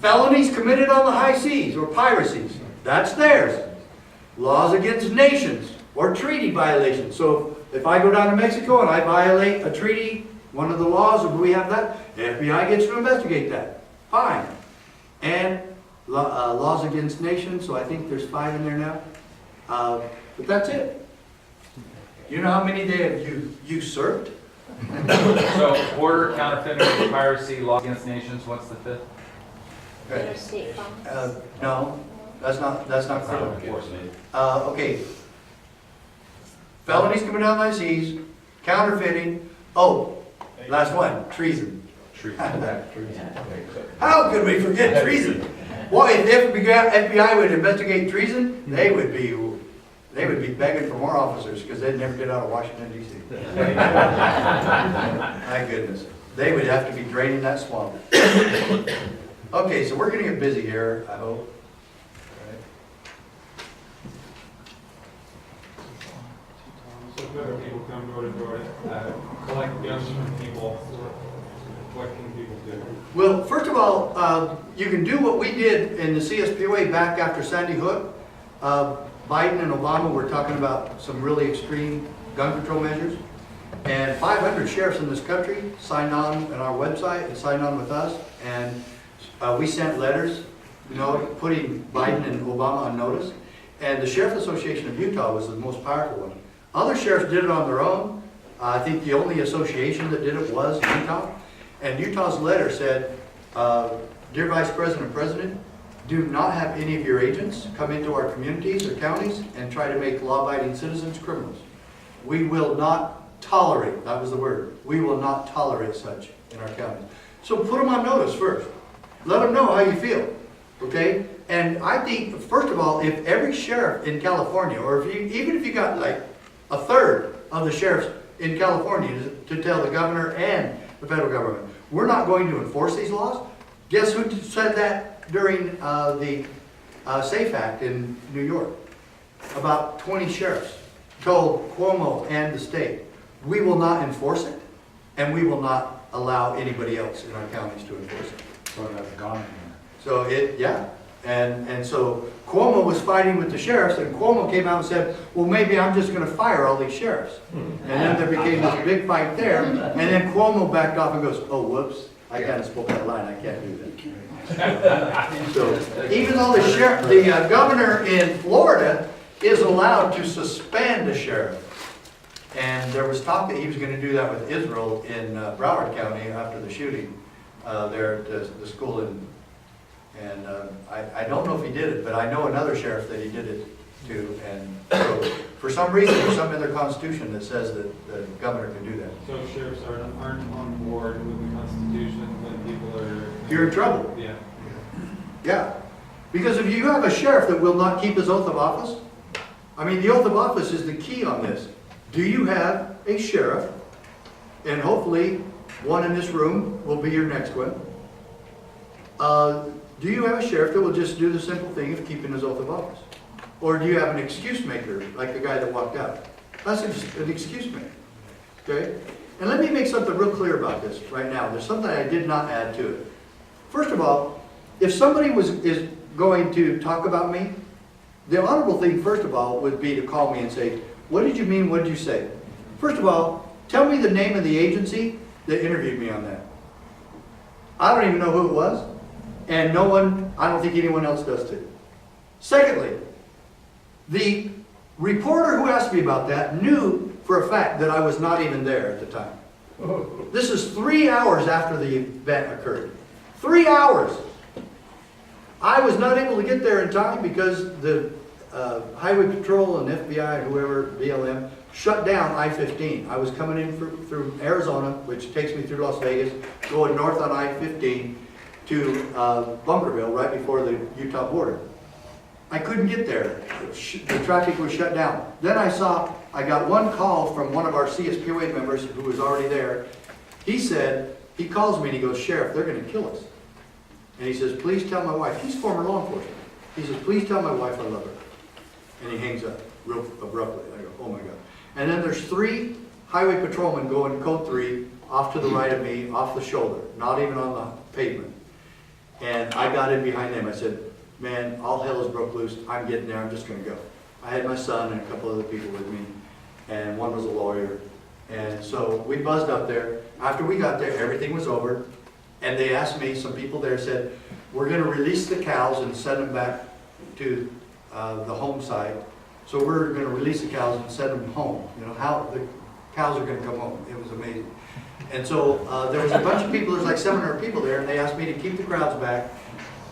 Felonies committed on the high seas or piracies. That's theirs. Laws against nations or treaty violations. So if I go down to Mexico and I violate a treaty, one of the laws, or do we have that? The FBI gets to investigate that. Fine. And laws against nations, so I think there's 5 in there now. But that's it. You know how many they have usurped? So border counterfeiting, piracy, law against nations, what's the 5th? Interstate commerce. No, that's not criminal enforcement. Okay. Felonies coming down the seas, counterfeiting. Oh, last one, treason. How could we forget treason? Boy, if the FBI would investigate treason, they would be begging for more officers because they'd never get out of Washington, D.C. My goodness. They would have to be draining that swamp. Okay, so we're going to get busy here, I hope. So better people come door to door, collect guns from people. What can people do? Well, first of all, you can do what we did in the CSPOA back after Sandy Hook. Biden and Obama were talking about some really extreme gun control measures. And 500 sheriffs in this country signed on our website and signed on with us. And we sent letters, putting Biden and Obama on notice. And the Sheriff Association of Utah was the most powerful one. Other sheriffs did it on their own. I think the only association that did it was Utah. And Utah's letter said, Dear Vice President, President, do not have any of your agents come into our communities or counties and try to make law-abiding citizens criminals. We will not tolerate, that was the word, we will not tolerate such in our counties. So put them on notice first. Let them know how you feel, okay? And I think, first of all, if every sheriff in California, or even if you got like a third of the sheriffs in California to tell the governor and the federal government, we're not going to enforce these laws. Guess who said that during the SAFE Act in New York? About 20 sheriffs told Cuomo and the state, we will not enforce it, and we will not allow anybody else in our counties to enforce it. So that's gone. So and so Cuomo was fighting with the sheriffs, and Cuomo came out and said, well, maybe I'm just going to fire all these sheriffs. And then there became this big fight there, and then Cuomo backed off and goes, oh, whoops, I kind of spoke that line, I can't do that. So even though the governor in Florida is allowed to suspend a sheriff, and there was talk that he was going to do that with Israel in Broward County after the shooting there at the school and I don't know if he did it, but I know another sheriff that he did it to. And so for some reason, there's something in their constitution that says that the governor can do that. So sheriffs aren't on board with the Constitution when people are... You're in trouble. Yeah. Yeah. Because if you have a sheriff that will not keep his oath of office, I mean, the oath of office is the key on this. Do you have a sheriff, and hopefully one in this room will be your next one, do you have a sheriff that will just do the simple thing of keeping his oath of office? Or do you have an excuse maker, like the guy that walked out? That's an excuse maker, okay? And let me make something real clear about this right now. There's something I did not add to it. First of all, if somebody is going to talk about me, the honorable thing, first of all, would be to call me and say, what did you mean, what did you say? First of all, tell me the name of the agency that interviewed me on that. I don't even know who it was. And no one, I don't think anyone else does too. Secondly, the reporter who asked me about that knew for a fact that I was not even there at the time. This is 3 hours after the event occurred. 3 hours! I was not able to get there in time because the Highway Patrol and FBI and whoever, BLM, shut down I-15. I was coming in through Arizona, which takes me through Las Vegas, going north on I-15 to Bunkerville, right before the Utah border. I couldn't get there. The traffic was shut down. Then I got one call from one of our CSPOA members who was already there. He calls me and he goes, Sheriff, they're going to kill us. And he says, please tell my wife. He's former law enforcement. He says, please tell my wife I love her. And he hangs up real abruptly. I go, oh my God. And then there's 3 highway patrolmen going code 3 off to the right of me, off the shoulder, not even on the pavement. And I got in behind them. I said, man, all hell is broke loose. I'm getting there. I'm just going to go. I had my son and a couple other people with me, and one was a lawyer. And so we buzzed up there. After we got there, everything was over. And they asked me, some people there said, we're going to release the cows and send them back to the home site. So we're going to release the cows and send them home. You know, how the cows are going to come home. It was amazing. And so there was a bunch of people, there's like 700 people there, and they asked me to keep the crowds back.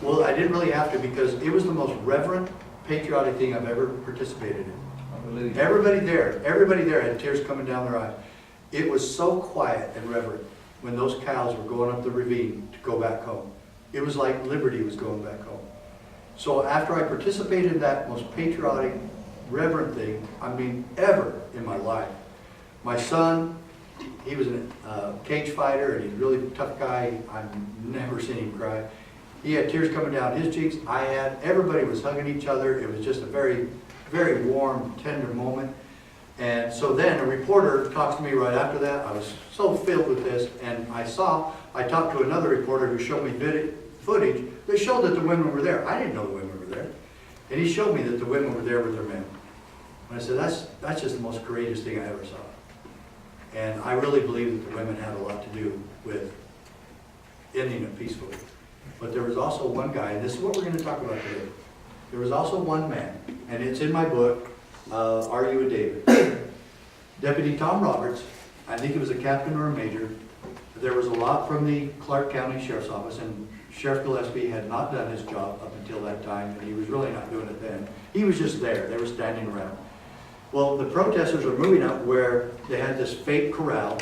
Well, I didn't really have to because it was the most reverent, patriotic thing I've ever participated in. Everybody there had tears coming down their eyes. It was so quiet and reverent when those cows were going up the ravine to go back home. It was like liberty was going back home. So after I participated in that most patriotic, reverent thing, I mean, ever in my life, my son, he was a cage fighter and he's a really tough guy. I've never seen him cry. He had tears coming down his cheeks. Everybody was hugging each other. It was just a very, very warm, tender moment. And so then a reporter talks to me right after that. I was so filled with this, and I I talked to another reporter who showed me footage that showed that the women were there. I didn't know the women were there. And he showed me that the women were there with their men. And I said, that's just the most courageous thing I ever saw. And I really believe that the women had a lot to do with ending it peacefully. But there was also one guy, and this is what we're going to talk about today. There was also one man, and it's in my book, Are You a David? Deputy Tom Roberts, I think he was a captain or a major. There was a lot from the Clark County Sheriff's Office, and Sheriff Gillespie had not done his job up until that time, and he was really not doing it then. He was just there. They were standing around. Well, the protesters are moving up where they had this fake corral,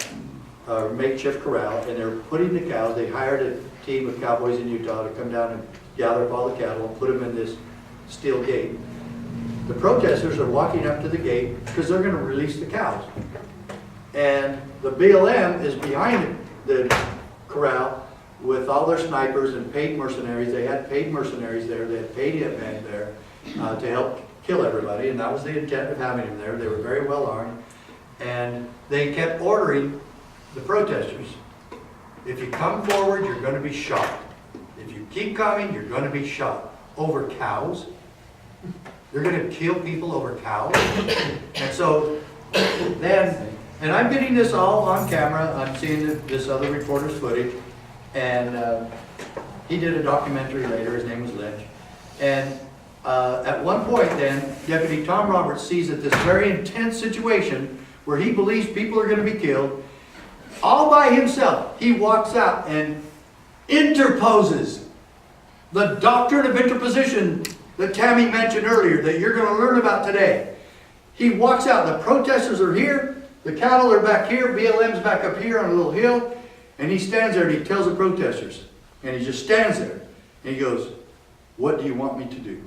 makeshift corral, and they're putting the cows. They hired a team of cowboys in Utah to come down and gather up all the cattle and put them in this steel gate. The protesters are walking up to the gate because they're going to release the cows. And the BLM is behind the corral with all their snipers and paid mercenaries. They had paid mercenaries there. They had paid hitmen there to help kill everybody, and that was the intent of having them there. They were very well armed, and they kept ordering the protesters, if you come forward, you're going to be shot. If you keep coming, you're going to be shot. Over cows? You're going to kill people over cows? And so then, and I'm getting this all on camera. I'm seeing this other reporter's footage, and he did a documentary later. His name was Lynch. And at one point then, Deputy Tom Roberts sees that this very intense situation where he believes people are going to be killed, all by himself, he walks out and interposes the doctrine of interposition that Tammy mentioned earlier, that you're going to learn about today. He walks out, the protesters are here, the cattle are back here, BLM's back up here on a little hill, and he stands there and he tells the protesters, and he just stands there, and he goes, "What do you want me to do?"